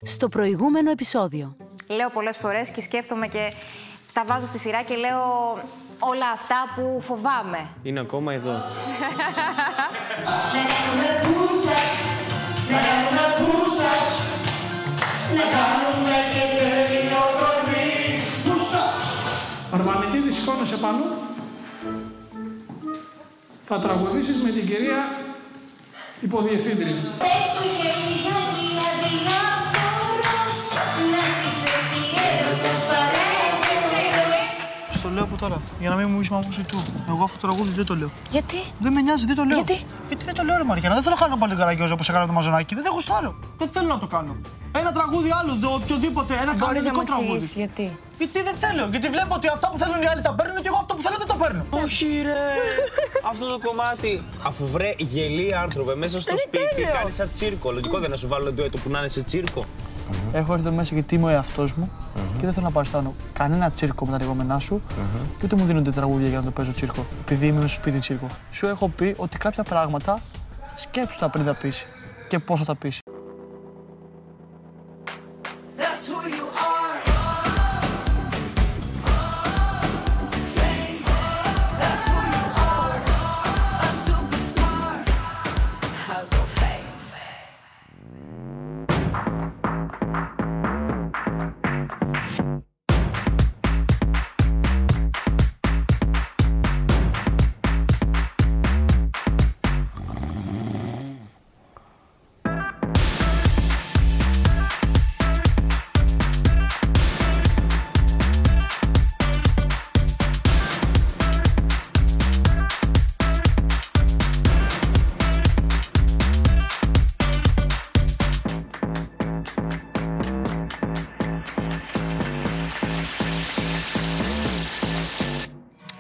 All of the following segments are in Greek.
Στο προηγούμενο επεισόδιο. Λέω πολλές φορές και σκέφτομαι και τα βάζω στη σειρά και λέω όλα αυτά που φοβάμαι. Είναι ακόμα εδώ. Αρβανιτίδη, σηκώνεσαι πάνω. Θα τραγουδήσεις με την κυρία υποδιευθύντρια. Πες του και λιγάκι αδιάφορος, να της επιέρωτος παρέφερος. Στο λέω από τώρα, για να μην μου είσαι του. Εγώ αυτό το τραγούδι δεν το λέω. Γιατί? Δεν με νοιάζει, δεν το λέω. Γιατί? Γιατί δεν το λέω, ρε Μαριάννα. Δεν θέλω να κάνω πάλι καραγκιόζα όπως έκανα το Μαζονάκι. Δεν έχω στάρω. Δεν θέλω να το κάνω. Ένα τραγούδι άλλο, το οποιοδήποτε, ένα κανονικό τραγούδι. Γιατί? Γιατί δεν θέλω. Γιατί βλέπω ότι αυτά που θέλουν οι άλλοι τα παίρνουν και εγώ αυτό που θέλω δεν το παίρνω. Όχι ρε! Αυτό το κομμάτι, αφού βρε γελία άνθρωποι μέσα στο σπίτι, κάνει σαν τσίρκο. Λογικό δεν να σου βάλω ντουέτο που να είναι σε τσίρκο. Έχω έρθει εδώ μέσα γιατί είμαι ο εαυτός μου και δεν θέλω να παριστάνω κανένα τσίρκο με τα λεγόμενά σου και ούτε μου δίνονται τραγούδια για να το παίζω τσίρκο. Επειδή είμαι μέσα στο σπίτι τσίρκο. Σου έχω πει ότι κάποια πράγματα σκέψου τα πριν τα πεις και πώς θα τα πεις.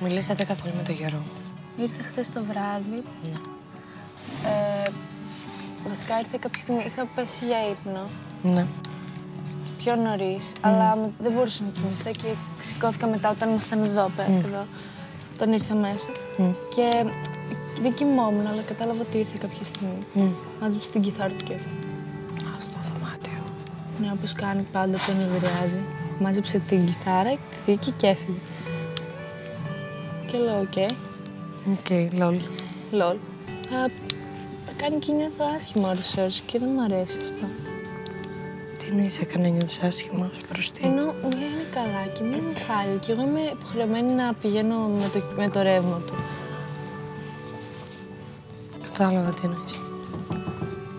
Μιλήσατε καθόλου με τον Γιώργο? Ήρθε χθες το βράδυ. Ναι. Βασικά ήρθε κάποια στιγμή, είχα πέσει για ύπνο. Ναι. Πιο νωρίς, αλλά δεν μπορούσα να κοιμηθώ και σηκώθηκα μετά όταν ήμασταν εδώ πέρα. Εδώ, όταν ήρθα μέσα. Και δεν κοιμόμουν, αλλά κατάλαβα ότι ήρθε κάποια στιγμή. Μάζεψε την κιθάρα του και έφυγε. Στο δωμάτιο. Ναι, όπως κάνει πάντα όταν νευριάζει. Μάζεψε την κιθάρα, τη θήκη και έφυγε. Και λέω, οκ. Λολ. Λολ. Κάνει και νιώθω άσχημα ώρες και δεν μου αρέσει αυτό. Τι εννοείς έκανε να νιώθεις άσχημα προς τι? Ενώ μία είναι καλά και μία είναι χάλια και εγώ είμαι υποχρεωμένη να πηγαίνω με το ρεύμα του. Κατάλαβα τι εννοείς.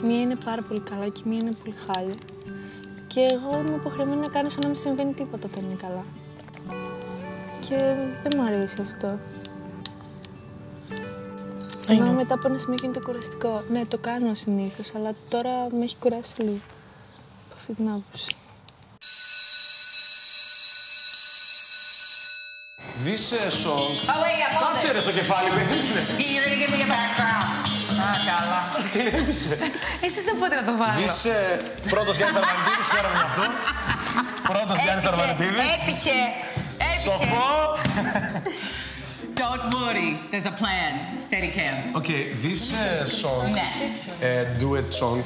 Μία είναι πάρα πολύ καλά και μία είναι πολύ χάλια. Και εγώ είμαι υποχρεωμένη να κάνω σαν να μην συμβαίνει τίποτα όταν είναι καλά. Και δεν μου αρέσει αυτό. Ενώ μετά από ένα σημείο γίνεται κουραστικό. Ναι, το κάνω συνήθως, αλλά τώρα με έχει κουράσει λίγο. Από αυτή την άποψη. This song... Κάτσε ρε στο κεφάλι μου. You're gonna give me a background. Καλά. Τι έπεισε. Εσείς δεν μπορείτε να το βάλω. Πρώτος Γιάννης Αρβανιτίδης, χαίρομαι γι' αυτό. Πρώτος Γιάννης Αρβανιτίδης. Έτυχε. Σοφό. Don't worry, there's a plan. Steady cam. Okay, this song, Ναι. duet song,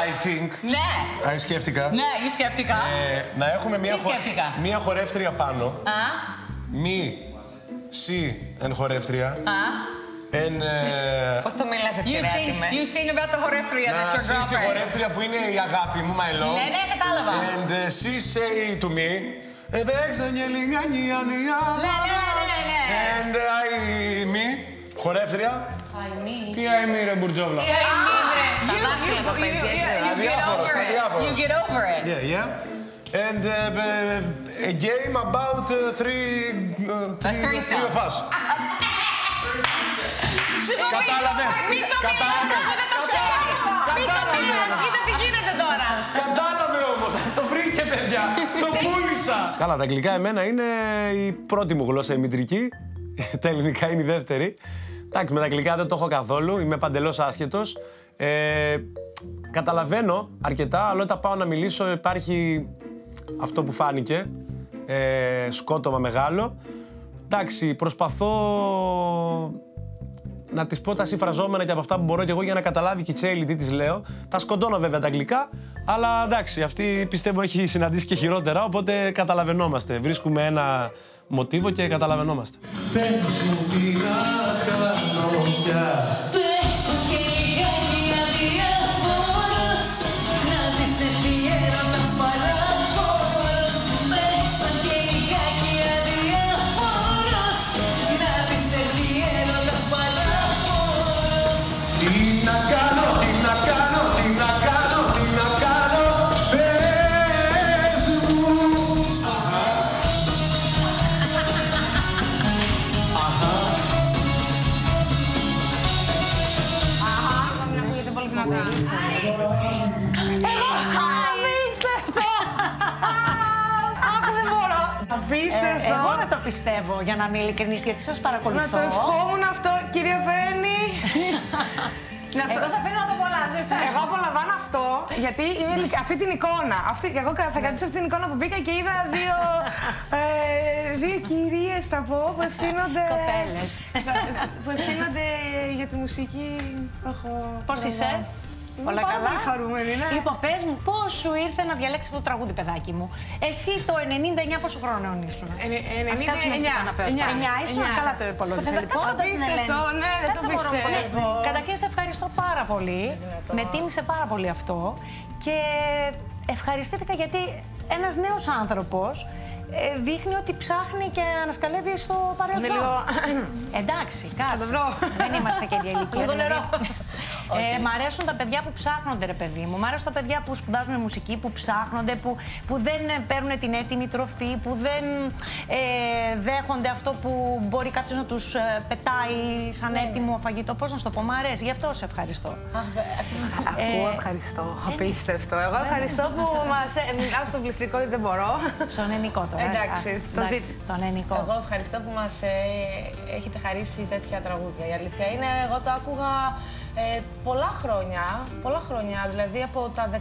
I think... Ναι. Σκέφτηκα. Ναι, σκέφτηκα. Να έχουμε μία χορεύτρια πάνω. Μη, σι, εν χορεύτρια. Πώς το μιλάς έτσι, ρε άτιμε. You sing about the χορεύτρια, that's your Να σι στη girlfriend. χορεύτρια που είναι η αγάπη μου, my love. Ναι, κατάλαβα. And she say to me, παίξτε γελιγάνι αδιάβολα. Ναι. And I, me, χορεύτρια. Τι I me, ρε Μπουρτζόβλα. Στα δάχτυλα το παίζει έτσι. You get over it. Yeah. And a game about three of us. Κατάλαβες. Μην το μιλάς, αφού δεν το ξέρεις. Μην το μιλάς, κοίτα τι γίνεται τώρα. Κατάλαβε όμως, το βρήκε παιδιά, το πούλησα. Καλά, τα αγγλικά εμένα είναι η πρώτη μου γλώσσα, η μητρική. Τα ελληνικά είναι η δεύτερη. Εντάξει, με τα αγγλικά δεν το έχω καθόλου, είμαι παντελώς άσχετος. Καταλαβαίνω αρκετά, αλλά όταν πάω να μιλήσω υπάρχει αυτό που φάνηκε, σκότωμα μεγάλο. Εντάξει, προσπαθώ να της πω τα συμφραζόμενα και από αυτά που μπορώ κι εγώ για να καταλάβει και η Τσέιλι τι της λέω. Τα σκοτώνω βέβαια τα αγγλικά, αλλά εντάξει, αυτή πιστεύω έχει συναντήσει και χειρότερα, οπότε καταλαβαίνόμαστε. Βρίσκουμε ένα μοτίβο και καταλαβαίνόμαστε. Απίστευτο! Εγώ δεν το πιστεύω, για να είμαι ειλικρινής, γιατί σας παρακολουθώ. Να το ευχόμουν αυτό, κυρία Πέννη. Εγώ σε αφήνω να το απολαύσω. Εγώ απολαμβάνω αυτό, γιατί είναι αυτή την εικόνα. Εγώ θα κρατήσω αυτή την εικόνα που μπήκα και είδα δύο κυρίες, θα πω, που ευθύνονται. Κοπέλες. Που ευθύνονται για τη μουσική. Πώς είσαι? Όλα πάρα καλά. πολύ χαρούμενη, ναι. Λοιπόν, πες μου, πώς σου ήρθε να διαλέξεις αυτό το τραγούδι, παιδάκι μου? Εσύ το 99 πόσο χρόνο ήσουν? 99 ήσουν, καλά το υπολόγισα. Λοιπόν, Απίστευτο, ναι, δεν το πιστεύω. Καταρχήν, σε ευχαριστώ πάρα πολύ. Με τίμησε πάρα πολύ αυτό. Και ευχαριστήθηκα γιατί ένας νέος άνθρωπος δείχνει ότι ψάχνει και ανασκαλεύει στο παρελθόν. Εντάξει, κάτσε. Δεν είμαστε και διαλυκοί. Μ' αρέσουν τα παιδιά που ψάχνονται, ρε παιδί μου. Μ' αρέσουν τα παιδιά που σπουδάζουν μουσική, που ψάχνονται, που δεν παίρνουν την έτοιμη τροφή, που δεν δέχονται αυτό που μπορεί κάποιος να τους πετάει σαν έτοιμο φαγητό. Πώς να σου το πω, μ' αρέσει, γι' αυτό σε ευχαριστώ. Ακούω, ευχαριστώ. Απίστευτο. Εγώ ευχαριστώ που μας μιλάω στο πληκτρικό γιατί δεν μπορώ. Στον ελληνικό τώρα. Εντάξει, το ζήτησα. Στον ελληνικό. Εγώ ευχαριστώ που μας έχετε χαρίσει τέτοια τραγούδια. Η αλήθεια είναι, εγώ το άκουγα πολλά χρόνια, δηλαδή από τα 14-15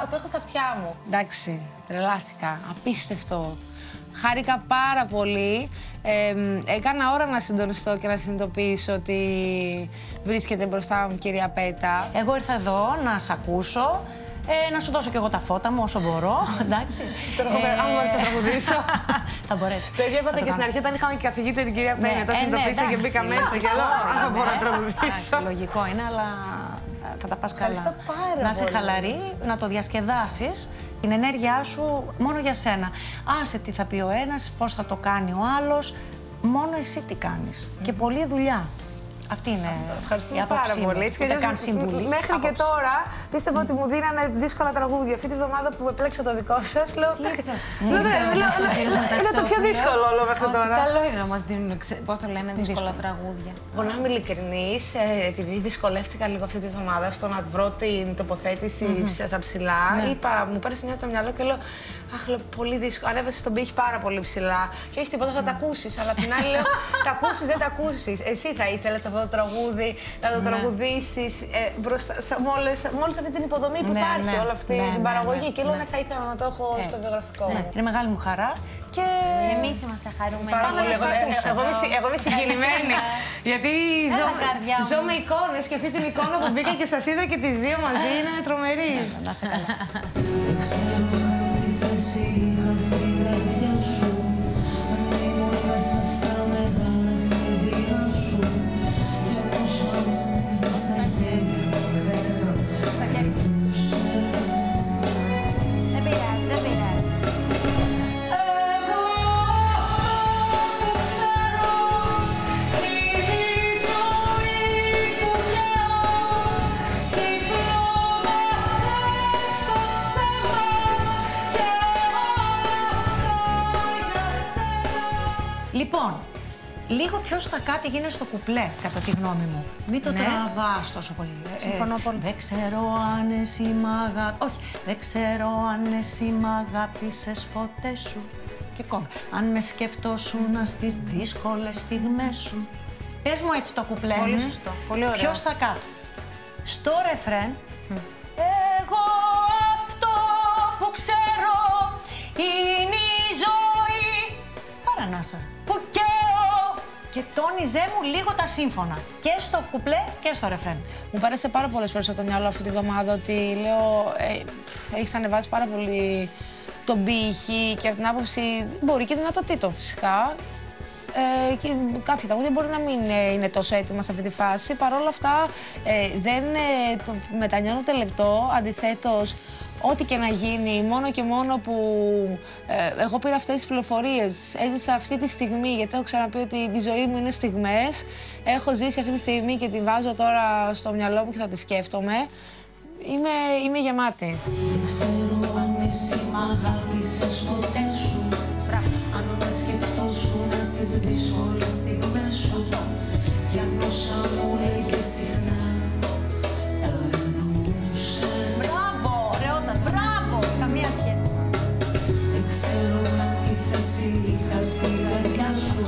το είχα στα αυτιά μου. Εντάξει, τρελάθηκα. Απίστευτο. Χάρηκα πάρα πολύ. Έκανα ώρα να συντονιστώ και να συνειδητοποιήσω ότι βρίσκεται μπροστά μου κυρία Πέτα. Εγώ ήρθα εδώ να σ' ακούσω. Να σου δώσω κι εγώ τα φώτα μου όσο μπορώ, εντάξει. Αν μπορείς να τραγουδήσω. Θα μπορέσει. Το ίδιο είπατε και στην αρχή όταν είχαμε και καθηγήτρια την κυρία Πέννη. Το συνειδητοποίησα και μπήκα μέσα και λέω αν θα μπορώ να τραγουδήσω. Λογικό είναι, αλλά θα τα πας καλά. Ευχαριστώ πάρα πολύ. Να είσαι χαλαρή, να το διασκεδάσεις. Την ενέργειά σου μόνο για σένα. Άσε τι θα πει ο ένας, πώς θα το κάνει ο άλλος. Μόνο εσύ τι κάνεις. Και πολλή δουλειά. Αυτή είναι η άποψή μου. Ούτε καν συμβουλή. Μέχρι και τώρα πίστευα ότι μου δίνανε δύσκολα τραγούδια. Αυτή τη βδομάδα που επέλεξα το δικό σας, λέω. Είναι το πιο δύσκολο όλο μέχρι τώρα. Καλό είναι να μας δίνουν, πώς το λένε, δύσκολα τραγούδια. Εγώ να είμαι ειλικρινής, επειδή δυσκολεύτηκα λίγο αυτή τη βδομάδα στο να βρω την τοποθέτηση στα ψηλά, είπα, μου πέρασε μια από το μυαλό και λέω. Αχ, πολύ δύσκολο. Ανέβασε στον πύχη πάρα πολύ ψηλά. Και όχι τίποτα, θα τα ακούσεις. Αλλά απ' την άλλη λέω: τα ακούσεις, δεν τα ακούσεις. Εσύ θα ήθελες αυτό το τραγούδι να το τραγουδήσεις με όλη αυτή την υποδομή που υπάρχει, όλη αυτή την παραγωγή. Και λέω: ναι, θα ήθελα να το έχω στο βιογραφικό μου. Είναι μεγάλη μου χαρά. Και εμείς είμαστε χαρούμενοι. Εγώ είμαι συγκινημένη. Γιατί ζω με εικόνες και αυτή την εικόνα που μπήκα και σας είδα και τις δύο μαζί είναι τρομερή. Να σε καλά. Είχα στην καρδιά σου, αν ήμουν μέσα στα μεγάλα σχέδια σου. Κι όμως αν είδες στα χέρια μου δεν κοιτούσες. Δεν πειράζει, δεν πειράζει. Εγώ που ξέρω είναι η ζωή που λέω στη φλόγα στο ψέμα. Λοιπόν, λίγο πιο στα κάτι γίνεται στο κουπλέ, κατά τη γνώμη μου. Μην το τραβάς τόσο πολύ. Συμφωνώ πολύ. Δεν ξέρω αν εσύ μ' όχι, δεν ξέρω αν εσύ μ' αγάπησες ποτέ σου. Και κόμπ. Αν με σκεφτόσουν στις δύσκολες στιγμές σου. Πες μου έτσι το κουπλέ. Πολύ σωστό, πολύ ωραίο. Πιο στα κάτω. Στο ρεφρέν, εγώ αυτό που ξέρω είναι η ζωή. Παρανάσα. Που καίω και τόνιζέ μου λίγο τα σύμφωνα. Και στο κουπλέ και στο ρεφρέν. Μου πέρασε πάρα πολλές φορές από το μυαλό αυτή τη βδομάδα ότι λέω έχεις ανεβάσει πάρα πολύ τον πύχη και από την άποψη μπορεί και δυνατοτήτων φυσικά. Και κάποια τραγούδια μπορεί να μην είναι τόσο έτοιμα σε αυτή τη φάση. Παρ' όλα αυτά δεν το μετανιώνω ούτε λεπτό. Αντιθέτως, ό,τι και να γίνει, μόνο και μόνο που εγώ πήρα αυτές τις πληροφορίες, έζησα αυτή τη στιγμή, γιατί έχω ξαναπεί ότι η ζωή μου είναι στιγμές. Έχω ζήσει αυτή τη στιγμή και τη βάζω τώρα στο μυαλό μου και θα τη σκέφτομαι. Είμαι γεμάτη. Δεν ξέρω αν εσύ μ' αγάπησες ποτέ σου. Αν με σκεφτόσουν στις δύσκολες στιγμές σου. Κι αν όσα μου λέγες συχνά τα εννοούσες. Μπράβο, ωραιότατα, μπράβο, καμία σχέση. Δεν ξέρω αν τη θέση είχα στη καρδιά σου.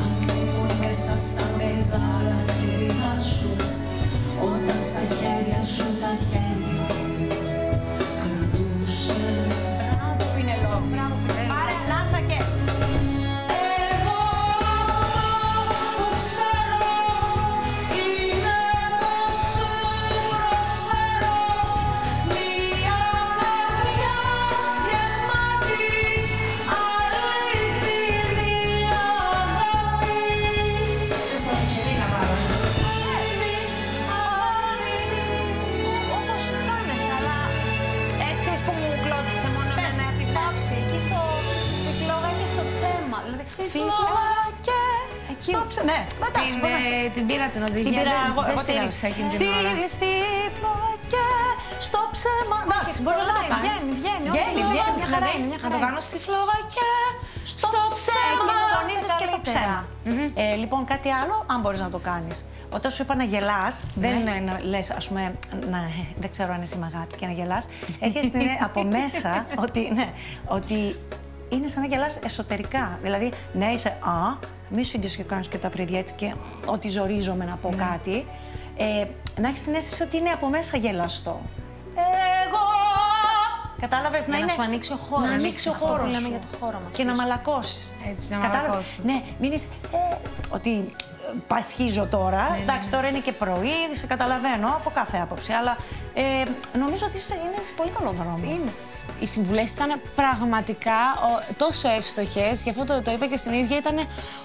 Αν ήμουν μέσα στα μεγάλα σχέδιά σου. Όταν στα χέρια σου τα χέρια κρατούσες. Μπράβο, Πινελόπη. Μπράβο, πάρε ανάσα και... Εγώ που ξέρω είναι πως σου προσφέρω μια καρδιά γεμάτη αληθινή αγάπη. Στο χέρι να πάρω. Όπως αισθάνεσαι, αλλά έτσι που μου κλώτησε μόνο να επιτάψει. Εκεί στη φλόγα και στο ψέμα. Δηλαδή, στη φλόγα και... Στο ψέμα, ναι. Την πήρα την οδηγία, δεν στήριξα εκείνη την ώρα. Στη φλόγα και στο ψέμα. Εντάξει, μπορείς να το κάνεις. Βγαίνει, μια χαρά είναι, μια χαρά. Να το κάνω στη φλόγα και στο ψέμα. Και τονίζεις και το ψέμα. Λοιπόν, κάτι άλλο, αν μπορείς να το κάνεις. Όταν σου είπα να γελάς, δεν είναι να λες, ας πούμε, δεν ξέρω αν είσαι αγάπη και να γελάς. Έχεις την από μέσα ότι είναι σαν να γελάς εσωτερικά. Δηλαδή, ναι, είσαι μη σφίγγεις και κάνεις και τα φρύδια έτσι και ότι ζορίζομαι να πω κάτι. Να έχεις την αίσθηση ότι είναι από μέσα γελαστό. Εγώ! Κατάλαβες, να σου ανοίξει ο χώρος. Να ανοίξει ο χώρος σου. Για το χώρο μας. Και να μαλακώσεις. Έτσι, να μαλακώσεις. Ναι, μην είσαι ότι πασχίζω τώρα. Εντάξει, τώρα είναι και πρωί, σε καταλαβαίνω από κάθε άποψη. Αλλά νομίζω ότι είναι σε πολύ καλό δρόμο. Είναι. Οι συμβουλές ήταν πραγματικά τόσο εύστοχες, γι' αυτό το είπα και στην ίδια, ήταν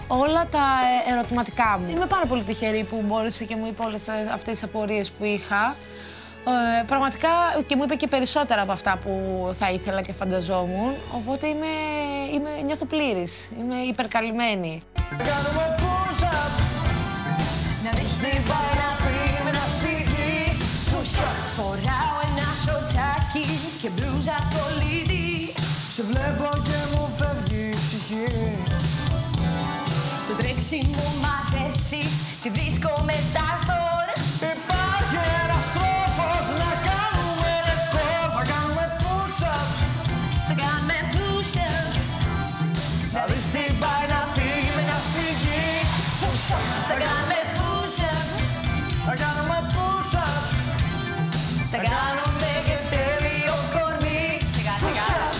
όλα τα ερωτηματικά μου. Είμαι πάρα πολύ τυχερή που μπόρεσε και μου είπε όλες αυτές τις απορίες που είχα. Πραγματικά και μου είπε και περισσότερα από αυτά που θα ήθελα και φανταζόμουν, οπότε νιώθω πλήρης, είμαι υπερκαλυμμένη. Να δεις τι πάει να πει με ένα σπίτι. Φοράω ένα σοτάκι και μπλούζα κολλητή. Σε βλέπω και μου φεύγει η ψυχή. Το τρέξιμο μ' αρέσει, τη βρίσκω μετά στον. Υπάρχει ένας τρόπος να κάνουμε ρεκόρ. Θα κάνουμε push-ups. Θα κάνουμε push-ups. Να δεις τι πάει να πει με ένα σπίτι. Θα κάνουμε push-ups. Θα κάνουμε push-ups. Θα κάνουμε και τέλειο κορμί.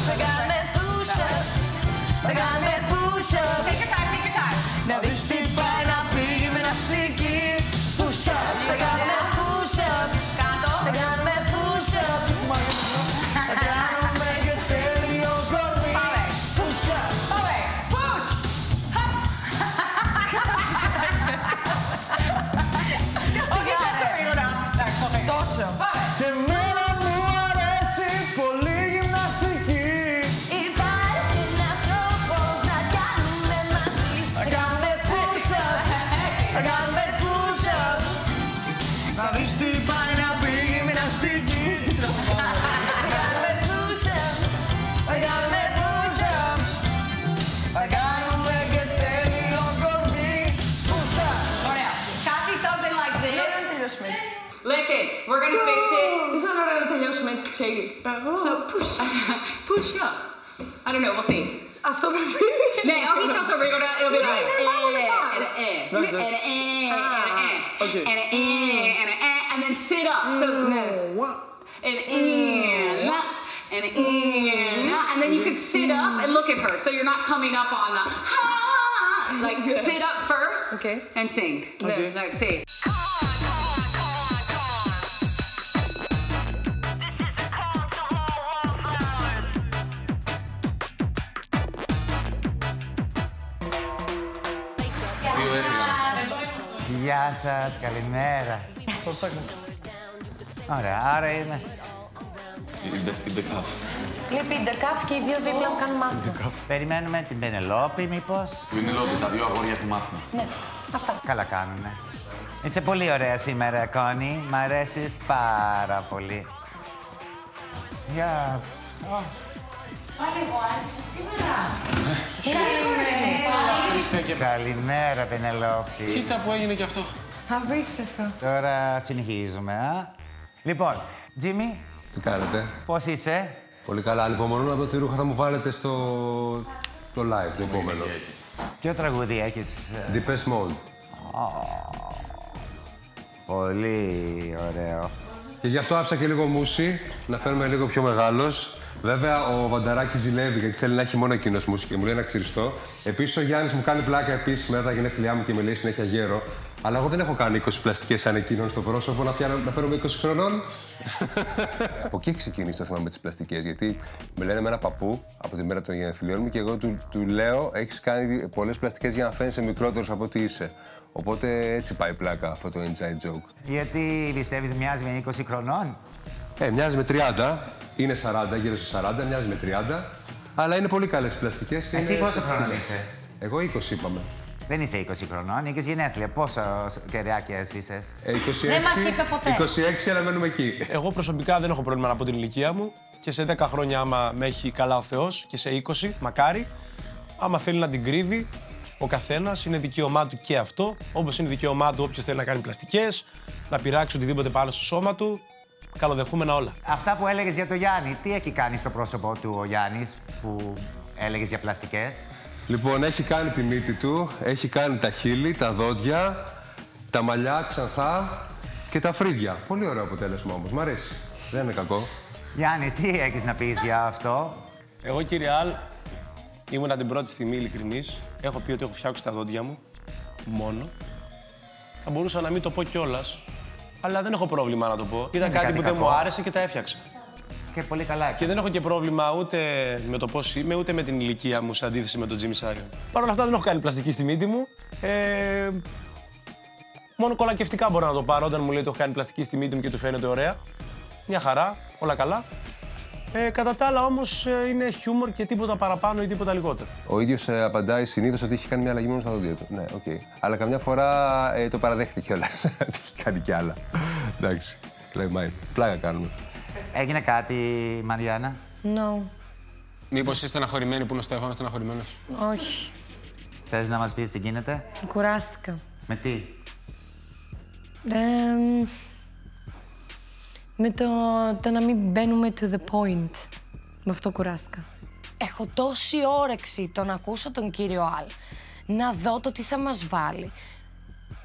Θα κάνουμε push-ups. Θα κάνουμε push-ups. Να δεις τι πάει να πει με ένα στρίκι. Push-ups. Θα κάνουμε push-ups. Θα κάνουμε push-ups. Θα κάνουμε και τέλειο κορμί. Push-ups. Τόσο. Και εμένα μου αρέσει πολύ γυμναστική. Υπάρχει ένας τρόπος να κάνουμε μαζί. Θα κάνουμε push-ups. Θα κάνουμε push-ups. Να δεις τι πάει να πει γυμναστική. Θα κάνουμε push-ups. Θα κάνουμε push-ups. Θα κάνουμε και τέλειο κορμί. Push-ups. Ωραία. Κάτι something like this. Listen, we're gonna fix it. It's not gonna τελειώσουμε έτσι, Τσέιλι. So push up. I don't know, we'll see. Αυτό πρέπει. Ναι, όχι τόσο γρήγορα. It'll be like and then sit up. So and then you can sit up and look at her. So you're not coming up on the Like, sit up first and sing. Okay. Like, say. Γεια σας, καλημέρα. Ωραία, άρα είμαστε. Λείπει η Ντεκάφ και οι δύο δίπλα μου κάνουν μάθημα. Περιμένουμε την Πενελόπη, μήπως. Πενελόπη, τα δύο αγόρια του μάθημα. Ναι, αυτά. Καλά κάνουνε. Είσαι πολύ ωραία σήμερα, Κόνη. Μ' αρέσεις πάρα πολύ. Γεια. Πάλι εγώ άρχισα σήμερα. Καλημέρα, Πενελόπη. Κοίτα που έγινε κι αυτό. Απίστευτο. Τώρα συνεχίζουμε, α. Λοιπόν, Τζίμι. Τι κάνετε. Πώς είσαι. Πολύ καλά. Ανυπομονώ να δω τι ρούχα θα μου βάλετε στο live, το επόμενο. Ποιο τραγούδι έχεις. Depeche Mode. Πολύ ωραίο. Και γι' αυτό άφησα και λίγο μουσι, να φέρουμε λίγο πιο μεγάλος. Βέβαια, ο Βανταράκης ζηλεύει γιατί θέλει να έχει μόνο εκείνος μουσική και μου λέει να ξυριστώ. Επίσης, ο Γιάννης μου κάνει πλάκα επίσης μετά τα γενέθλιά μου και με λέει συνέχεια γέρο. Αλλά εγώ δεν έχω κάνει 20 πλαστικές σαν εκείνον στο πρόσωπο να παίρνουμε 20 χρονών. Από εκεί ξεκίνησε το θέμα με τις πλαστικές. Γιατί με λένε με ένα παππού από τη μέρα των γενεθλίων μου και εγώ του λέω: έχεις κάνει πολλές πλαστικές για να φαίνεσαι μικρότερος από ό,τι είσαι. Οπότε έτσι πάει πλάκα αυτό το inside joke. Γιατί πιστεύεις μοιάζει με 20 χρονών. Μοιάζει με 30. Είναι 40, γύρω στους 40, μοιάζει με 30. Αλλά είναι πολύ καλές πλαστικές. Εσύ πόσο χρόνο είσαι. Εγώ 20 είπαμε. Δεν είσαι 20 χρονών, είχες γενέθλια. Πόσο κεραιάκια έσβησες. 26, Δεν μας είπε ποτέ. 26, αλλά μένουμε εκεί. Εγώ προσωπικά δεν έχω πρόβλημα από την ηλικία μου και σε 10 χρόνια, άμα με έχει καλά ο Θεός, και σε 20, μακάρι, άμα θέλει να την κρύβει, ο καθένας, είναι δικαίωμά του και αυτό. Όπως είναι δικαίωμά του όποιος θέλει να κάνει πλαστικές, να πειράξει οτιδήποτε πάνω στο σώμα του. Καλοδεχούμενα όλα. Αυτά που έλεγες για το Γιάννη, τι έχει κάνει στο πρόσωπό του ο Γιάννης που έλεγες για πλαστικές. Λοιπόν, έχει κάνει τη μύτη του, έχει κάνει τα χείλη, τα δόντια, τα μαλλιά, ξανθά και τα φρύδια. Πολύ ωραίο αποτέλεσμα όμως, μ' αρέσει. Δεν είναι κακό. Γιάννη, τι έχεις να πεις για αυτό. Εγώ, κύριε Αλ, ήμουνα την πρώτη στιγμή ειλικρινής. Έχω πει ότι έχω φτιάξει τα δόντια μου μόνο. Θα μπορούσα να μην το πω κιόλας, αλλά δεν έχω πρόβλημα να το πω. Ήταν κάτι που δεν μου άρεσε και τα έφτιαξα. Και πολύ καλά. Και δεν έχω και πρόβλημα ούτε με το πώς είμαι, ούτε με την ηλικία μου σε αντίθεση με τον Jimmy Sion. Παρ' όλα αυτά δεν έχω κάνει πλαστική στη μύτη μου. Μόνο κολακευτικά μπορώ να το πάρω όταν μου λέει ότι έχω κάνει πλαστική στη μύτη μου και του φαίνεται ωραία. Μια χαρά, όλα καλά. Κατά τα άλλα όμως είναι χιούμορ και τίποτα παραπάνω ή τίποτα λιγότερο. Ο ίδιος απαντάει συνήθως ότι έχει κάνει μια αλλαγή μόνο στα δόντια του. Ναι, οκ. Αλλά καμιά φορά το παραδέχεται κιόλας. Ότι έχει κάνει κι άλλα. Εντάξει. Λέει, πλάκα κάνουμε. Έγινε κάτι, Μαριάννα. No. Μήπως είσαι στεναχωρημένη που είναι ο Στέφανος στεναχωρημένος. Όχι. Θες να μας πεις τι γίνεται. Κουράστηκα. Με τι. Με το να μην μπαίνουμε to the point. Με αυτό κουράστηκα. Έχω τόση όρεξη το να ακούσω τον κύριο Αλ, να δω το τι θα μας βάλει.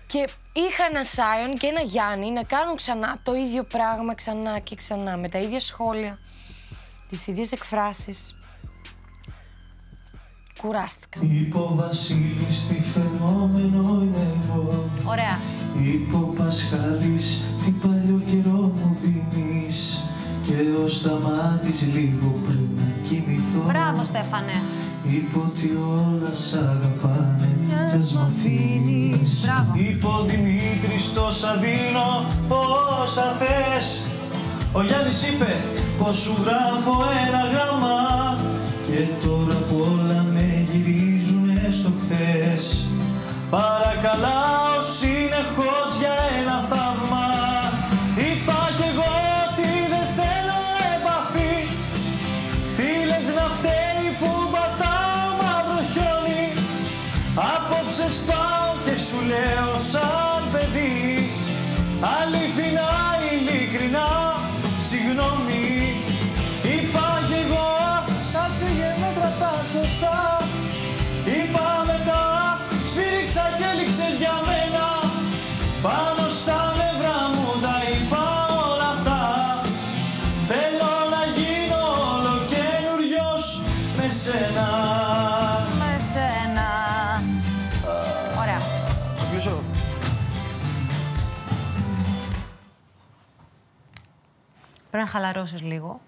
Και είχα ένα Σάιον και ένα Γιάννη να κάνουν ξανά το ίδιο πράγμα ξανά και ξανά, με τα ίδια σχόλια, τις ίδιες εκφράσεις. Κουράστηκα. Είπε ο Βασίλης τι φαινόμενο είναι εγώ. Ωραία. Είπε ο Πασχάλης τι παλιό καιρό μου δίνεις. Και ο Σταμάτης λίγο πριν να κοιμηθώ. Μπράβο, Στέφανε. Είπε ότι όλα σ' αγαπάνε κι ας μ' αφήνεις. Είπε ο Δημήτρης τόσα δίνω όσα θες. Ο Γιάννης είπε πως σου γράφω ένα γράμμα. Και τώρα που όλα με γυρίζουνε στο χθες, παρακαλάω συνεχώς για ένα θαύμα. Είπα κι εγώ ότι δεν θέλω επαφή. Τι λες να φταίει που πατάω μαύρο χιόνι. Απόψε σπάω και σου λέω σαν παιδί, αληθινά, ειλικρινά, συγγνώμη. Είπα κι εγώ, κάτσε και με κρατάς σωστά. Είπα μετά, σφύριξα και έλειξες για μένα. πρέπει να χαλαρώσεις λίγο.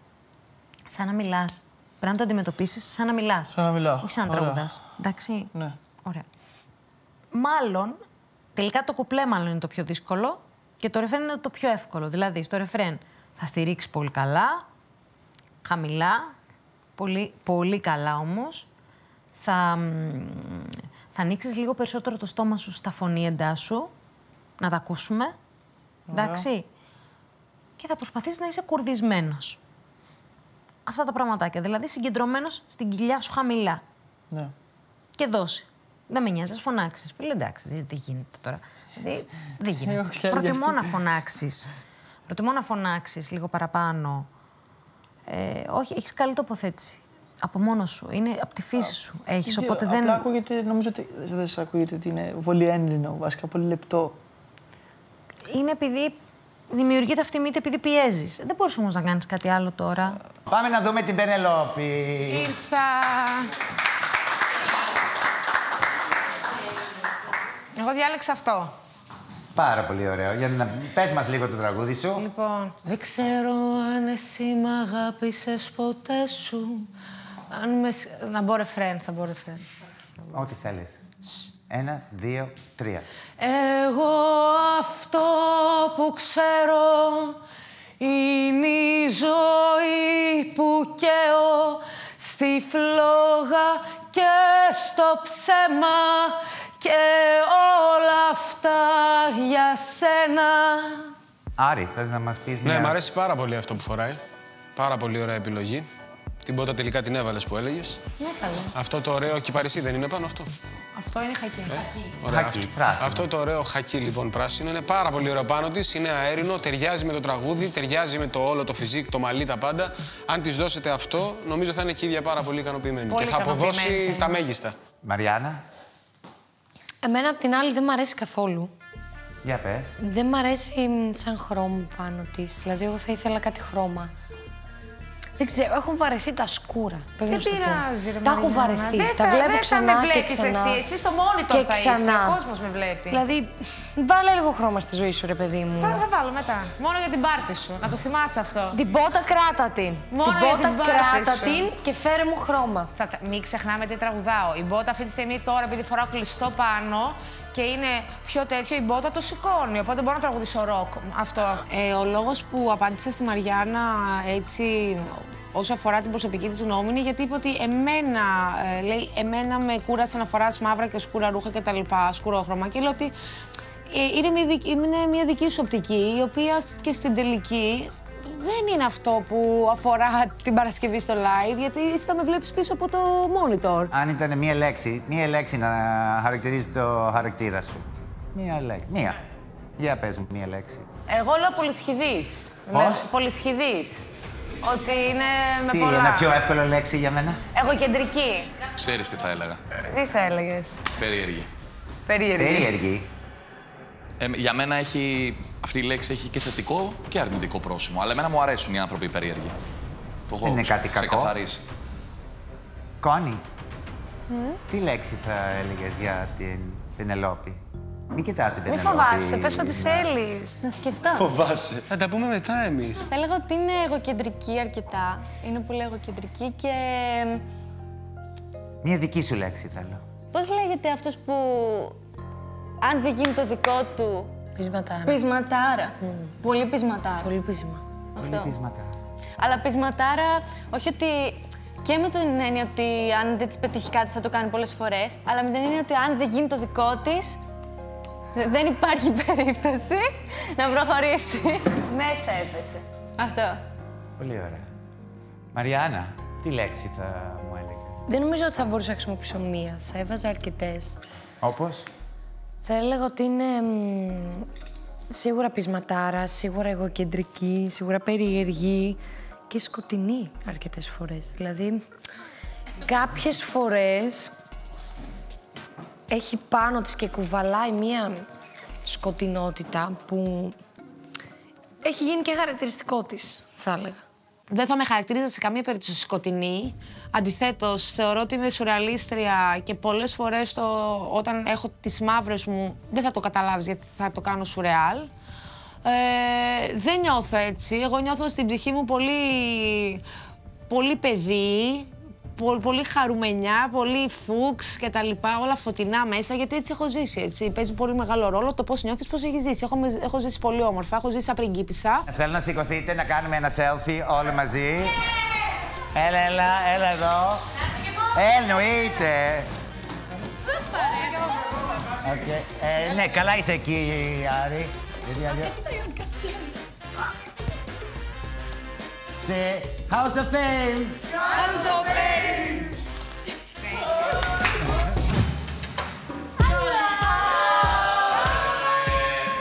Σαν να μιλάς. Πρέπει να το αντιμετωπίσεις σαν να μιλάς. Σαν να μιλάω. Όχι σαν να τραγουδάς. Εντάξει. Ναι. Ωραία. Μάλλον, τελικά το κουπλέ μάλλον είναι το πιο δύσκολο και το ρεφρέν είναι το πιο εύκολο. Δηλαδή, στο ρεφρέν θα στηρίξεις πολύ καλά, χαμηλά, πολύ, πολύ καλά όμως. Θα ανοίξεις λίγο περισσότερο το στόμα σου στα φωνήεντά σου, να τα ακούσουμε. Εντάξει. Και θα προσπαθήσεις να είσαι κουρδισμένος. Αυτά τα πραγματάκια. Δηλαδή συγκεντρωμένος στην κοιλιά σου χαμηλά. Ναι. Και δώσει. Δεν με νοιάζει, ας φωνάξεις. Φίλε, εντάξει, δεν γίνεται τώρα. Δεν γίνεται. Προτιμώ να φωνάξεις. Προτιμώ να φωνάξεις λίγο παραπάνω. Όχι, έχεις καλή τοποθέτηση. Από μόνος σου. Είναι από τη φύση σου. Έχεις, οπότε δεν... Απλά ακούγεται, νομίζω ότι δεν σας ακούγεται ότι είναι βολιένλινο, βασικά πολύ λεπτό. Είναι επειδή δημιουργείται αυτή η μύτη επειδή πιέζεις. Δεν μπορείς όμως να κάνεις κάτι άλλο τώρα. Πάμε να δούμε την Πενελόπη. Ήρθα. Εγώ διάλεξα αυτό. Πάρα πολύ ωραίο. Για να πες μας λίγο το τραγούδι σου. Λοιπόν, δεν ξέρω αν εσύ μ' αγάπησες ποτέ σου. Αν με... Να μπω ρεφρέν, θα μπω ρεφρέν. Ό,τι θέλεις. 1, 2, 3. Εγώ αυτό που ξέρω είναι η ζωή που καίω στη φλόγα και στο ψέμα και όλα αυτά για σένα. Άρη, θες να μας πεις μια... Ναι, μ' αρέσει πάρα πολύ αυτό που φοράει. Πάρα πολύ ωραία επιλογή. Την πότα τελικά την έβαλες που έλεγες. Ναι, καλό. Αυτό το ωραίο κυπαρισί δεν είναι πάνω αυτό. Αυτό είναι χακί. Ωραία. Χακί, πράσινο. Αυτό το ωραίο χακί λοιπόν πράσινο είναι πάρα πολύ ωραίο πάνω της. Είναι αέρινο, ταιριάζει με το τραγούδι, ταιριάζει με το όλο το φιζίκ, το μαλλί, τα πάντα. Αν της δώσετε αυτό, νομίζω θα είναι και η ίδια πάρα πολύ ικανοποιημένη. Πολύ και θα αποδώσει τα μέγιστα. Μαριάννα. Εμένα απ' την άλλη δεν μ' αρέσει καθόλου. Για πες. Δεν μ' αρέσει σαν χρώμα πάνω της. Δηλαδή, εγώ θα ήθελα κάτι χρώμα. Δεν ξέρω, έχω βαρεθεί τα σκούρα. Δεν πειράζει, ρε τα έχω βαρεθεί. Τα βλέπω ξανά και ξανά. Εσύ στο monitor θα είσαι, ο κόσμος με βλέπει. Δηλαδή, βάλε λίγο χρώμα στη ζωή σου, ρε παιδί μου. Θα βάλω μετά. Μόνο για την πάρτι σου. Να το θυμάσαι αυτό. Την πότα κράτα την. Μόνο την για πότα την πάρτι κράτα σου. την και φέρε μου χρώμα. Μην ξεχνάμε τι τραγουδάω. Η μπότα αυτή τη στιγμή τώρα, επειδή φοράω κλειστό πάνω και είναι πιο τέτοιο, η μπότα το σηκώνει. Οπότε μπορώ να τραγουδήσω ροκ. Αυτό. Ο λόγος που απάντησα στη Μαριάννα έτσι, όσο αφορά την προσωπική της γνώμη, είναι γιατί είπε ότι εμένα με κούρασε να φοράς μαύρα και σκούρα ρούχα και τα λοιπά, σκουρόχρωμα. Και λέω ότι είναι μια δική σου οπτική, η οποία και στην τελική δεν είναι αυτό που αφορά την Παρασκευή στο live, γιατί εσύ θα με βλέπεις πίσω από το monitor. Αν ήταν μία λέξη να χαρακτηρίζει το χαρακτήρα σου. Μία λέξη. Μία. Για πες μου μία λέξη. Εγώ λέω πολυσχηδής. Πολυσχηδής. Ότι είναι με Τι, πολλά. ένα πιο εύκολο λέξη για μένα. Εγωκεντρική. Ξέρεις τι θα έλεγα. Τι θα έλεγες. Περίεργη. Περίεργη. Για μένα αυτή η λέξη έχει και θετικό και αρνητικό πρόσημο. Αλλά εμένα μου αρέσουν οι άνθρωποι περίεργοι. Το έχω είναι κάτι κακό. ξεκαθαρίσει. Κόνη, τι λέξη θα έλεγες για την Πενελόπη. Μην κοιτάς την Μην Πενελόπη. φοβάσαι, πες ό,τι θέλεις. Να σκεφτώ. Φοβάσαι. Θα τα πούμε μετά εμείς. Θα έλεγα ότι είναι εγωκεντρική αρκετά. Είναι πολύ εγωκεντρική και... Μία δική σου λέξη θέλω. Πώς λέγεται αυτός που αν δεν γίνει το δικό του... Πεισματάρα. Πεισματάρα. Πολύ πεισματάρα. Πολύ πείσμα. Αυτό. Πολύ πεισματάρα. Αλλά πεισματάρα, όχι ότι... Και με την έννοια ότι αν δεν της πετύχει κάτι θα το κάνει πολλές φορές, αλλά με την έννοια ότι αν δεν γίνει το δικό της, δεν υπάρχει περίπτωση να προχωρήσει. Μέσα έπεσε. Αυτό. Πολύ ωραία. Μαριάννα, τι λέξη θα μου έλεγες. Δεν νομίζω ότι θα μπορούσα να χρησιμοποιήσω μία. Θα έβαζα αρκετές. Όπως. Θα έλεγα ότι είναι σίγουρα πεισματάρα, σίγουρα εγωκεντρική, σίγουρα περίεργη και σκοτεινή αρκετές φορές. Δηλαδή, κάποιες φορές έχει πάνω της και κουβαλάει μία σκοτεινότητα που έχει γίνει και χαρακτηριστικό της, θα έλεγα. Δεν θα με χαρακτηρίζα σε καμία περίπτωση σκοτεινή. Αντιθέτως, θεωρώ ότι είμαι σουρεαλίστρια και πολλές φορές όταν έχω τις μαύρες μου δεν θα το καταλάβεις γιατί θα το κάνω σουρεάλ. Δεν νιώθω έτσι. Εγώ νιώθω στην ψυχή μου πολύ παιδί, πολύ χαρουμενιά, πολύ φούξ και τα λοιπά, όλα φωτεινά μέσα, γιατί έτσι έχω ζήσει, έτσι. Παίζει πολύ μεγάλο ρόλο το πώς νιώθεις, πώς έχεις ζήσει. Έχω ζήσει πολύ όμορφα, έχω ζήσει σαν πριγκίπισσα. Θέλω να σηκωθείτε, να κάνουμε ένα selfie όλοι μαζί. Έλα εδώ. Εννοείται. Ναι, καλά είσαι εκεί, Άρη. House of Fame! House of Fame!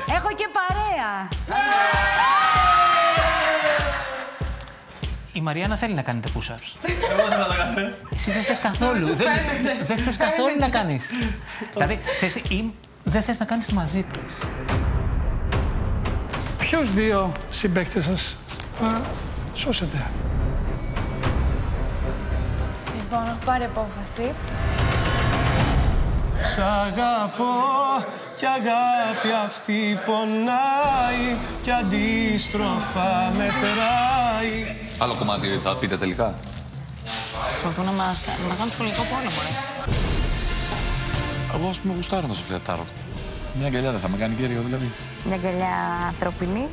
Έχω και παρέα. Η Μαριάννα θέλει να κάνετε push-ups. Εγώ θέλω να τα κάνω. Εσύ δεν θες καθόλου. Δεν θες καθόλου να κάνεις. Δηλαδή, ξέρεις, δεν θες να κάνεις μαζί της. Ποιους δύο συμπαίκτες σας θα σώσετε? Λοιπόν, έχω πάρει απόφαση. Σ' αγαπώ κι αγάπη αυτή πονάει κι αντίστροφα μετράει. Άλλο κομμάτι θα πείτε τελικά. Προσπαθούν να κάνουν σχολικό πόλεμο, ρε. Εγώ, ας πούμε, γουστάρω να σε φλερτάρω. Μια αγκαλιά δεν θα με κάνει κύριο, δηλαδή. Μια αγκαλιά ανθρώπινη.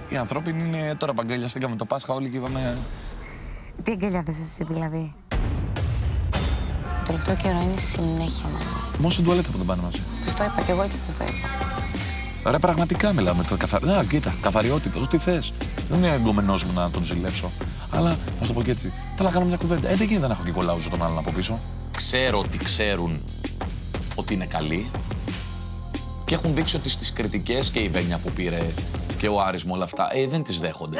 Η ανθρώπινη είναι τώρα που αγκαλιαστήκαμε το Πάσχα όλοι και είπαμε. Τι αγκαλιά θες εσύ, δηλαδή? Το τελευταίο καιρό είναι συνέχεια μαζί. Μόνο στην τουαλέτα που δεν πάνε μαζί. Τους το είπα κι εγώ έτσι τους το είπα. Ρε, πραγματικά μιλάμε. Κοίτα, καθαριότητα, ό,τι θες. Δεν είναι εγκομενός μου να τον ζηλέψω. Αλλά, να το πω και έτσι, θέλω να κάνω μια κουβέντα. Δεν γίνεται να έχω και κολλάουζο τον άλλον από πίσω. Ξέρω ότι ξέρουν ότι είναι καλοί και έχουν δείξει ότι στις κριτικές και η Βένια που πήρε και ο Άρης με όλα αυτά, δεν τις δέχονται.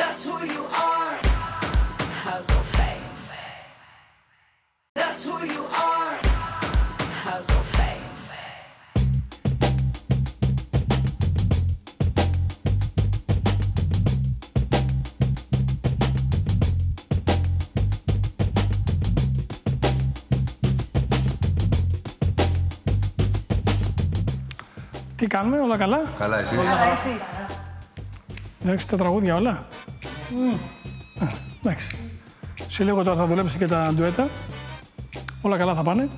Τι κάνουμε, όλα καλά? Καλά, εσείς. Καλά, εσείς. Εντάξει, τα τραγούδια όλα. Εντάξει. Σε λίγο τώρα θα δουλέψει και τα ντουέτα. Όλα καλά θα πάνε.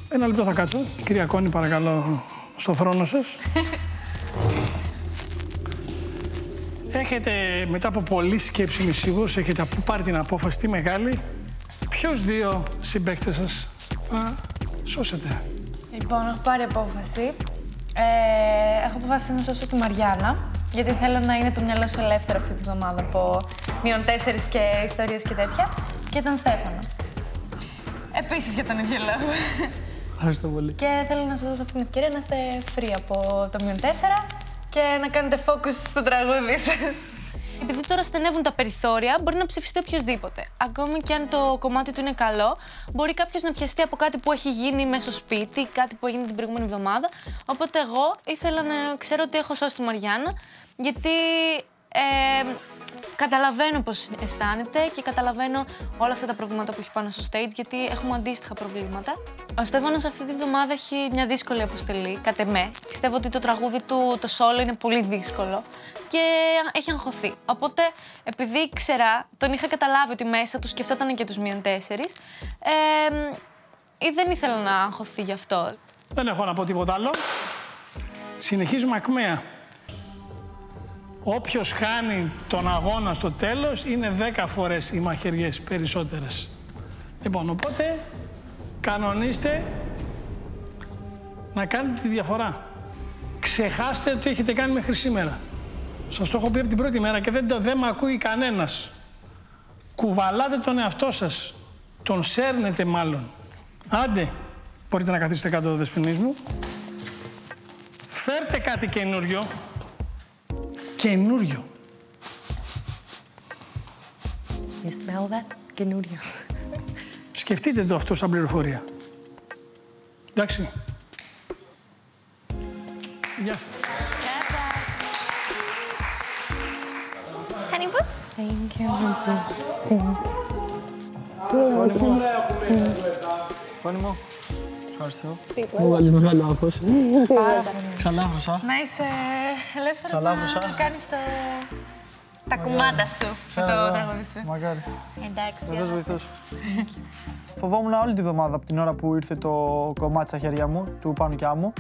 Ένα λεπτό θα κάτσω. Κυρία Κόνη, παρακαλώ, στο θρόνο σας. Έχετε, μετά από πολλή σκέψη, είμαι σίγουρος, έχετε πάρει την απόφαση τη μεγάλη. Ποιους δύο συμπαίκτες σας θα σώσετε? Λοιπόν, έχω πάρει απόφαση. Έχω αποφασίσει να σώσω τη Μαριάννα, γιατί θέλω να είναι το μυαλό σου ελεύθερο αυτή τη βδομάδα από -4 και ιστορίες και τέτοια. Και τον Στέφανο. Επίσης για τον ίδιο λόγο. Ευχαριστώ πολύ. Και θέλω να σας δώσω αυτή την ευκαιρία να είστε free από το -4 και να κάνετε focus στο τραγούδι σας. Επειδή τώρα στενεύουν τα περιθώρια, μπορεί να ψηφιστεί οποιοδήποτε. Ακόμη και αν το κομμάτι του είναι καλό, μπορεί κάποιος να πιαστεί από κάτι που έχει γίνει μέσα στο σπίτι, κάτι που έγινε την προηγούμενη εβδομάδα. Οπότε εγώ ήθελα να ξέρω ότι έχω σώσει τη Μαριάννα, γιατί καταλαβαίνω πώς αισθάνεται και καταλαβαίνω όλα αυτά τα προβλήματα που έχει πάνω στο stage, γιατί έχουμε αντίστοιχα προβλήματα. Ο Στέφανος αυτή τη βδομάδα έχει μια δύσκολη αποστολή, κατ' εμέ. Πιστεύω ότι το τραγούδι του, το solo, είναι πολύ δύσκολο και έχει αγχωθεί. Οπότε, επειδή ήξερα, τον είχα καταλάβει ότι μέσα του σκεφτόταν και τους -4, δεν ήθελα να αγχωθεί γι' αυτό. Δεν έχω να πω τίποτα άλλο. Συνεχίζουμε ακμαία. Όποιος χάνει τον αγώνα στο τέλος είναι 10 φορές οι μαχαιριές περισσότερες. Λοιπόν, οπότε κανονίστε να κάνετε τη διαφορά. Ξεχάστε τι έχετε κάνει μέχρι σήμερα. Σας το έχω πει από την πρώτη μέρα και δεν με ακούει κανένας. Κουβαλάτε τον εαυτό σας. Τον σέρνετε μάλλον. Άντε, μπορείτε να καθίσετε κάτω δεσποινής μου. Φέρτε κάτι καινούριο. Καινούριο. You smell that? Καινούριο. Σκεφτείτε το αυτό σαν πληροφορία. Εντάξει. Γεια σας. Honey boo. Thank you. Φώνη μου. Ευχαριστώ. Τι Μου βάλεις μεγάλο άγχος. Πάρα πολύ. Ξαλάφρωσα. Να είσαι ελεύθερος Ξαλάφρωσα. να κάνεις τα κουμάτα σου με το τραγούδι σου. Μακάρι. Εντάξει. Θεός βοηθός. Φοβόμουν όλη τη βδομάδα από την ώρα που ήρθε το κομμάτι στα χέρια μου, του Πανουκιά μου.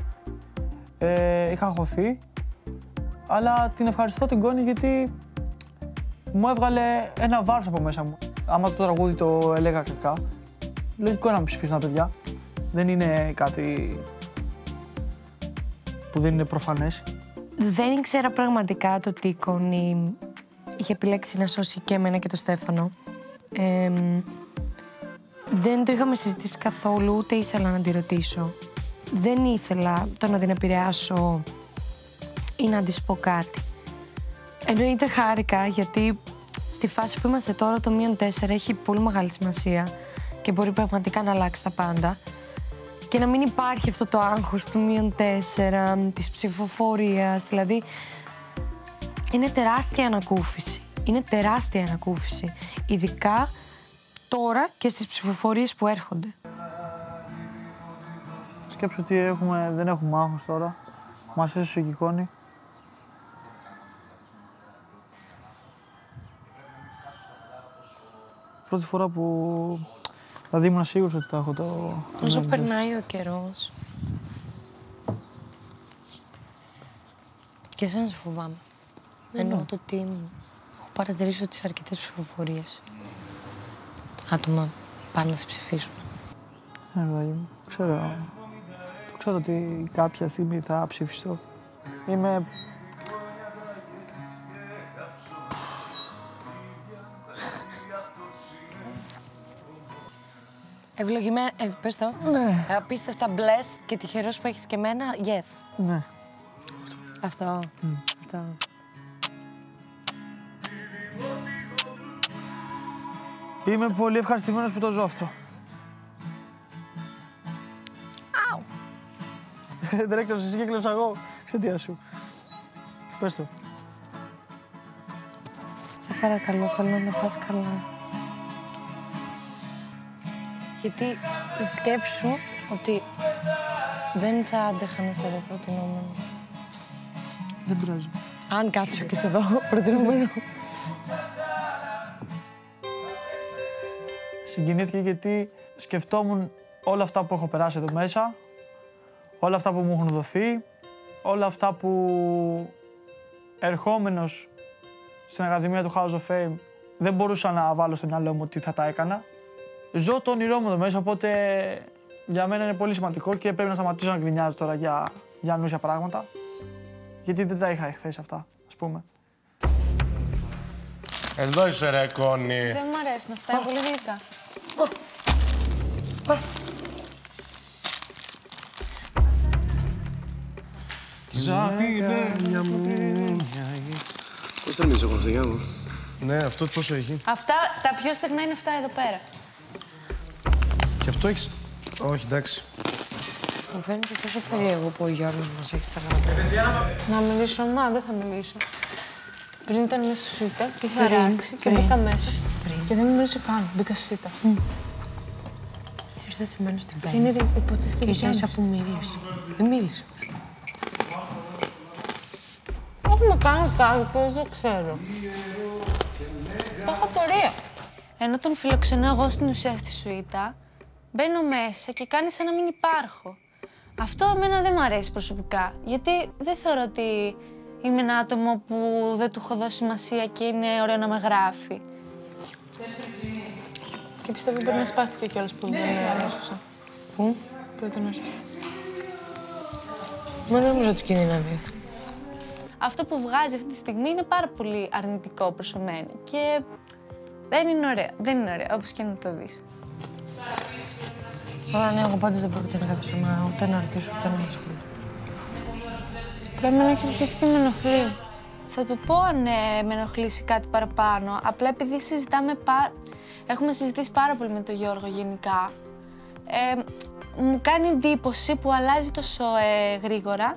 Είχα αγχωθεί, αλλά την ευχαριστώ την Κόνη γιατί μου έβγαλε ένα βάρος από μέσα μου. Άμα το τραγούδι το έλεγα κακά, λογικό να με ψηφίσουν τα παιδιά. Δεν είναι κάτι που δεν είναι προφανές. Δεν ήξερα πραγματικά το ότι η Κόνη είχε επιλέξει να σώσει και εμένα και τον Στέφανο. Δεν το είχαμε συζητήσει καθόλου, ούτε ήθελα να τη ρωτήσω. Δεν ήθελα το να την επηρεάσω ή να της πω κάτι. Εννοείται χάρηκα, γιατί στη φάση που είμαστε τώρα το -4 έχει πολύ μεγάλη σημασία και μπορεί πραγματικά να αλλάξει τα πάντα. Και να μην υπάρχει αυτό το άγχος του -4, της ψηφοφορίας, δηλαδή είναι τεράστια ανακούφιση. Είναι τεράστια ανακούφιση, ειδικά τώρα και στις ψηφοφορίες που έρχονται. Σκέψου ότι δεν έχουμε άγχος τώρα. Μας έσωσε η Κόνη. Πρώτη φορά που... Δηλαδή ήμουν σίγουρος ότι θα έχω το... Όσο περνάει ο καιρός. Και εσένα σε φοβάμαι. Εννοώ το ότι έχω παρατηρήσει ότι σε αρκετές ψηφοφορίες άτομα πάνε να σε ψηφίσουν. Παιδάκι μου, ξέρω ότι κάποια στιγμή θα ψηφιστώ. Είμαι... Ευλογημένα, πες το. Ναι. Απίστευτα blessed και τυχερός που έχεις και εμένα, yes. Ναι. Αυτό. Αυτό. Είμαι πολύ ευχαριστημένος που το ζω αυτό. Αου. Δεν έκλαψες εσύ και έκλαψα εγώ. Εξαιτία σου. Πες το. Σε παρακαλώ, θέλω να πας καλά. Γιατί σκέψου ότι δεν θα άντεχα να σε δω προτινόμενο. Δεν πειράζει. Αν κάτσω και σε δω προτινόμενο. Συγκινήθηκε γιατί σκεφτόμουν όλα αυτά που έχω περάσει εδώ μέσα, όλα αυτά που μου έχουν δοθεί, όλα αυτά που ερχόμενος στην Ακαδημία του House of Fame δεν μπορούσα να βάλω στο μυαλό μου ότι θα τα έκανα. Ζω το όνειρό μου εδώ μέσα, οπότε για μένα είναι πολύ σημαντικό και πρέπει να σταματήσω να γκρινιάζω τώρα για ανούσια πράγματα. Γιατί δεν τα είχα εχθές αυτά, ας πούμε. Εδώ είσαι ρε, Κόνη. Δεν μου αρέσουν αυτά, είναι πολύ γλυκά. Ζαφινέλια μου. Πώς θα μιλήσω εγώ αυτό, για μου. Ναι, αυτό πόσο έχει. Αυτά, τα πιο στεγνά είναι αυτά εδώ πέρα. Και αυτό έχεις... Όχι, εντάξει. Μου φαίνεται τόσο περίεργο που ο Γιώργος μας έχει στα γράμματα. Να μιλήσω, μα δεν θα μιλήσω. Πριν ήταν μέσα στη σουίτα και είχα ράξει και μπήκα μέσα και δεν μου μίλησε καν. Μπήκα στη σουίτα. Ήρθε σε μένα στην πέντε. Και είναι υποτίθεται και ίσα που μίλησε. Δεν μίλησε. Έχουμε κάνει κάτι και δεν ξέρω. Το έχω πορεία. Ενώ τον φιλοξενώ εγώ στην ουσία στη σουίτα, μπαίνω μέσα και κάνει σαν να μην υπάρχω. Αυτό εμένα δεν μου αρέσει προσωπικά, γιατί δεν θεωρώ ότι είμαι ένα άτομο που δεν του έχω δώσει σημασία και είναι ωραίο να με γράφει. Και πιστεύω μπορεί να σπάστηκε κιόλας που δεν έσωσα. Πού? Που τον έσωσα. Μα δεν νομίζω ότι κινδυνεύει. Αυτό που βγάζει αυτή τη στιγμή είναι πάρα πολύ αρνητικό προς εμένα και δεν είναι ωραίο. Δεν είναι ωραίο, όπως και να το δεις. Αλλά ναι, εγώ πάντως δεν πρόκειται να καθίσω ούτε να ρωτήσω ούτε να ασχοληθώ. Πρέπει να έχει αρχίσει και με ενοχλεί. Θα του πω αν με ενοχλήσει κάτι παραπάνω. Απλά επειδή έχουμε συζητήσει πάρα πολύ με τον Γιώργο γενικά. Μου κάνει εντύπωση που αλλάζει τόσο γρήγορα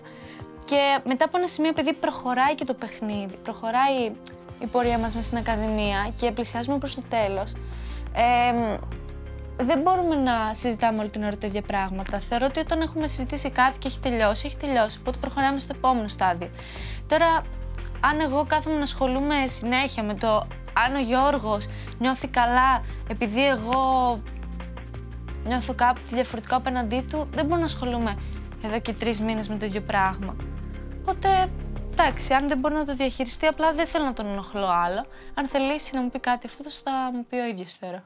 και μετά από ένα σημείο, επειδή προχωράει και το παιχνίδι, προχωράει η πορεία μας μες στην Ακαδημία και πλησιάζουμε προς το τέλος, δεν μπορούμε να συζητάμε όλη την ώρα τα ίδια πράγματα. Θεωρώ ότι όταν έχουμε συζητήσει κάτι και έχει τελειώσει, έχει τελειώσει. Οπότε προχωράμε στο επόμενο στάδιο. Τώρα, αν εγώ κάθομαι να ασχολούμαι συνέχεια με το αν ο Γιώργος νιώθει καλά επειδή εγώ νιώθω κάτι διαφορετικό απέναντί του, δεν μπορώ να ασχολούμαι εδώ και 3 μήνες με το ίδιο πράγμα. Οπότε, εντάξει, αν δεν μπορεί να το διαχειριστεί, απλά δεν θέλω να τον ενοχλώ άλλο. Αν θελήσει να μου πει κάτι αυτό, θα μου πει ο ίδιος τώρα.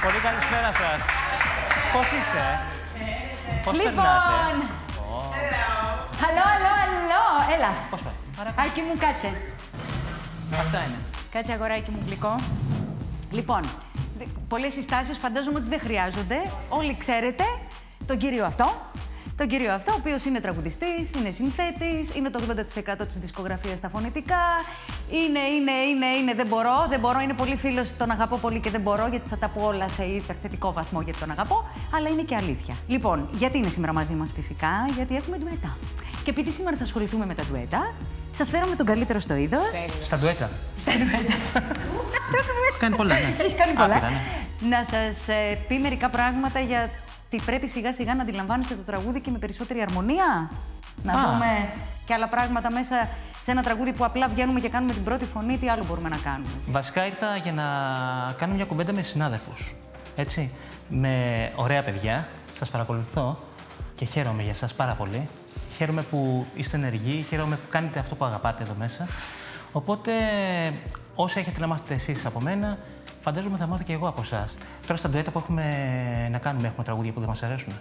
Πολύ καλησπέρα σας. Πώς είστε, πώς περνάτε? Αλλό, έλα. Πώς πάει? Άκη μου, κάτσε. Αυτά είναι. Κάτσε, αγοράκι μου γλυκό. Λοιπόν, πολλές συστάσεις φαντάζομαι ότι δεν χρειάζονται. Όλοι ξέρετε τον κύριο αυτό. Τον κύριο αυτό, ο οποίος είναι τραγουδιστής, είναι συνθέτης, είναι το 80% της δισκογραφίας στα φωνητικά. Είναι, δεν μπορώ, είναι πολύ φίλος, τον αγαπώ πολύ και δεν μπορώ, γιατί θα τα πω όλα σε υπερθετικό βαθμό γιατί τον αγαπώ, αλλά είναι και αλήθεια. Λοιπόν, γιατί είναι σήμερα μαζί μας φυσικά, γιατί έχουμε ντουέτα. Και επειδή σήμερα θα ασχοληθούμε με τα ντουέτα, σας φέραμε τον καλύτερο στο είδος. Στα ντουέτα. Στα ντουέτα. Κάνει πολλά, ναι. Έχει κάνει πολλά. Άπειρα, ναι. Να σας πει μερικά πράγματα για τι πρέπει σιγά σιγά να αντιλαμβάνεστε το τραγούδι και με περισσότερη αρμονία. Να δούμε και άλλα πράγματα μέσα σε ένα τραγούδι που απλά βγαίνουμε και κάνουμε την πρώτη φωνή, τι άλλο μπορούμε να κάνουμε. Βασικά ήρθα για να κάνω μια κουβέντα με συνάδελφους. Έτσι, με ωραία παιδιά. Σας παρακολουθώ και χαίρομαι για σας πάρα πολύ. Χαίρομαι που είστε ενεργοί, χαίρομαι που κάνετε αυτό που αγαπάτε εδώ μέσα. Οπότε, όσα έχετε να μάθετε εσείς από μένα, φαντάζομαι θα μάθω και εγώ από εσάς. Τώρα στα ντουέτα που έχουμε να κάνουμε, έχουμε τραγούδια που δεν μας αρέσουν.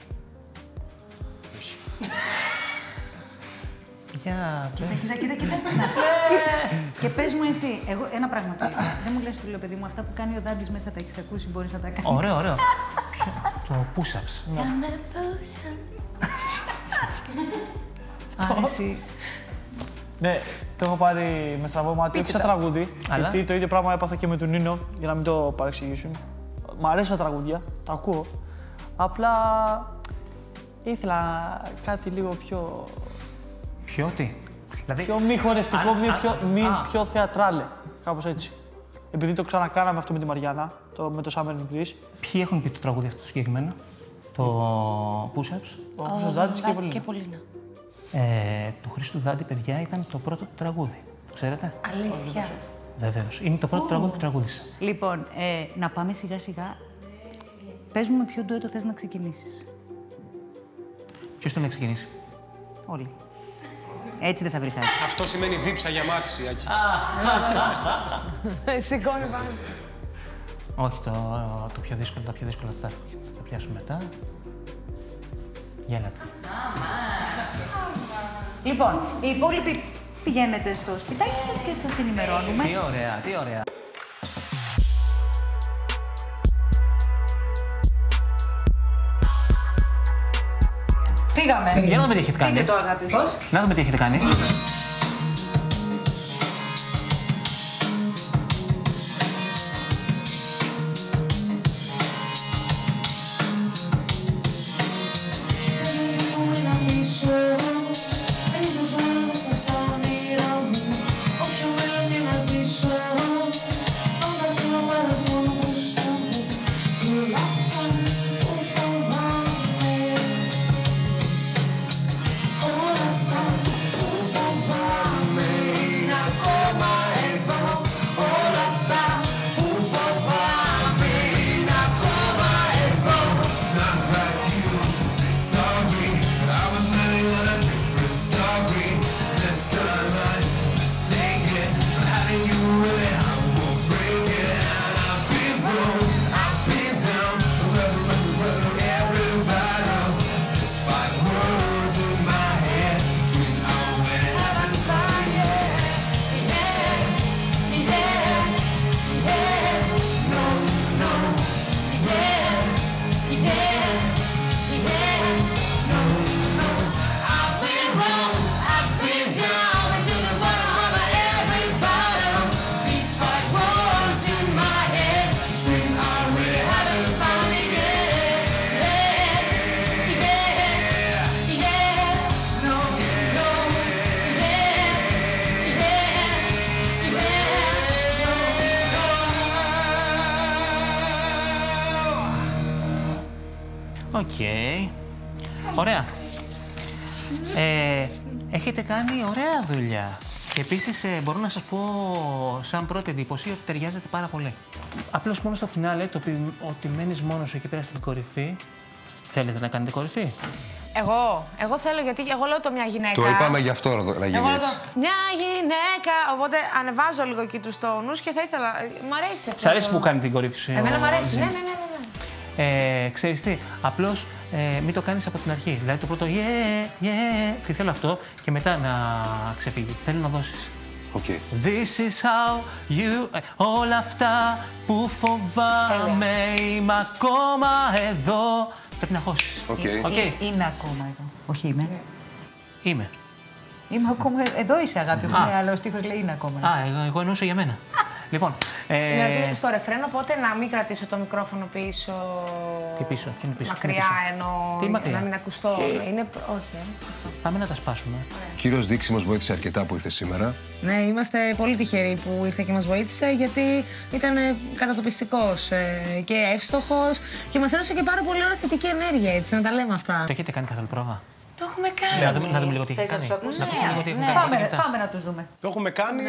Για... Κοίτα. Και πες μου εσύ, εγώ ένα πράγμα το είπα. Δεν μου λες του λέω, παιδί μου, αυτά που κάνει ο Δάντης μέσα τα έχεις ακούσει, μπορείς να τα κάνεις. Ωραίο. Το push-ups. Κάνε push-ups. Αρέσει. Ναι, το έχω πάρει με στραβό μάτι, όχι σαν τραγούδι. Γιατί το ίδιο πράγμα έπαθα και με τον Νίνο, για να μην το παρεξηγήσουν. Μ' αρέσουν τα τραγούδια, τα ακούω. Απλά ήθελα κάτι λίγο πιο... Πιο τι? Δηλαδή... Πιο μη χορευτικό, πιο θεατράλε. Κάπως έτσι. Επειδή το ξανακάναμε αυτό με τη Μαριάννα, με το Summer in Greece. Ποιοι έχουν πει το τραγούδι αυτό το συγκεκριμένο? Το push-ups? Ο Δάντης και η Πολίνα. Το Χρήστου Δάντη, παιδιά, ήταν το πρώτο του τραγούδι. Το ξέρετε? Αλήθεια. Βεβαίως. Είναι το πρώτο τραγούδι που τραγούδισα. Λοιπόν, να πάμε σιγά σιγά. Πες μου με ποιο ντουέτο θες να ξεκινήσεις. Ποιος θέλει να ξεκινήσει? Όλοι. Έτσι δεν θα βρεις άκρη. Αυτό σημαίνει δίψα για μάθηση, Άκη. Σηκώνει πάνω. Όχι, το πιο δύσκολο, τα πιο δύσκολα θα πιάσουμε μετά. Γέλατε. Λοιπόν, οι υπόλοιποι πηγαίνετε στο σπιτάκι σας και σας ενημερώνουμε. Τι ωραία, τι ωραία. Φύγαμε. Για να δούμε τι έχετε κάνει. Πείτε το, αγάπη σας. Να δούμε τι έχετε κάνει. Ωραία. Έχετε κάνει ωραία δουλειά. Και επίσης μπορώ να σας πω σαν πρώτη εντύπωση ότι ταιριάζετε πάρα πολύ. Απλώς μόνο στο φινάλε, το ότι μένεις μόνος σου εκεί πέρα στην κορυφή. Θέλετε να κάνετε κορυφή? Εγώ θέλω, γιατί εγώ λέω το μια γυναίκα. Το είπαμε γι' αυτό να γίνει Εγώ λέω έτσι. το μια γυναίκα, οπότε ανεβάζω λίγο εκεί τους τόνους και θα ήθελα. Μ' αρέσει αυτό. Σ' αρέσει που κάνει την κορυφή σου? Εμένα μ' αρέσει, ναι. Ξέρεις τι, απλώς μην το κάνεις από την αρχή. Δηλαδή το πρώτο τι θέλω αυτό και μετά να ξεφύγει. Θέλω να δώσεις. Okay. This is how you... όλα αυτά που φοβάμαι είμαι ακόμα εδώ. Πρέπει να χώσεις. Είναι ακόμα εδώ. Όχι είμαι. Είμαι. Είμαι ακόμα εδώ είσαι αγάπη μου, αλλά ο στίχος λέει είναι ακόμα. Εγώ εννοούσα για μένα. Λοιπόν. Δηλαδή στο ρεφρέν, οπότε να μην κρατήσω το μικρόφωνο πίσω. Τι πίσω, τι είναι πίσω. Μακριά εννοώ. Τι μακριά. Να μην ακουστώ. Είναι. Όχι, αυτό. Πάμε να τα σπάσουμε. Ο κύριος Δίξη μας βοήθησε αρκετά που ήρθε σήμερα. Ναι, είμαστε πολύ τυχεροί που ήρθε και μας βοήθησε, γιατί ήταν κατατοπιστικός και εύστοχος και μας έδωσε και πάρα πολύ ωραία θετική ενέργεια, έτσι, να τα λέμε αυτά. Το έχετε κάνει καθόλου πρόβα? Το έχουμε κάνει. Να δούμε λίγο τι έχει κάνει. Πάμε να τους δούμε. Το έχουμε κάνει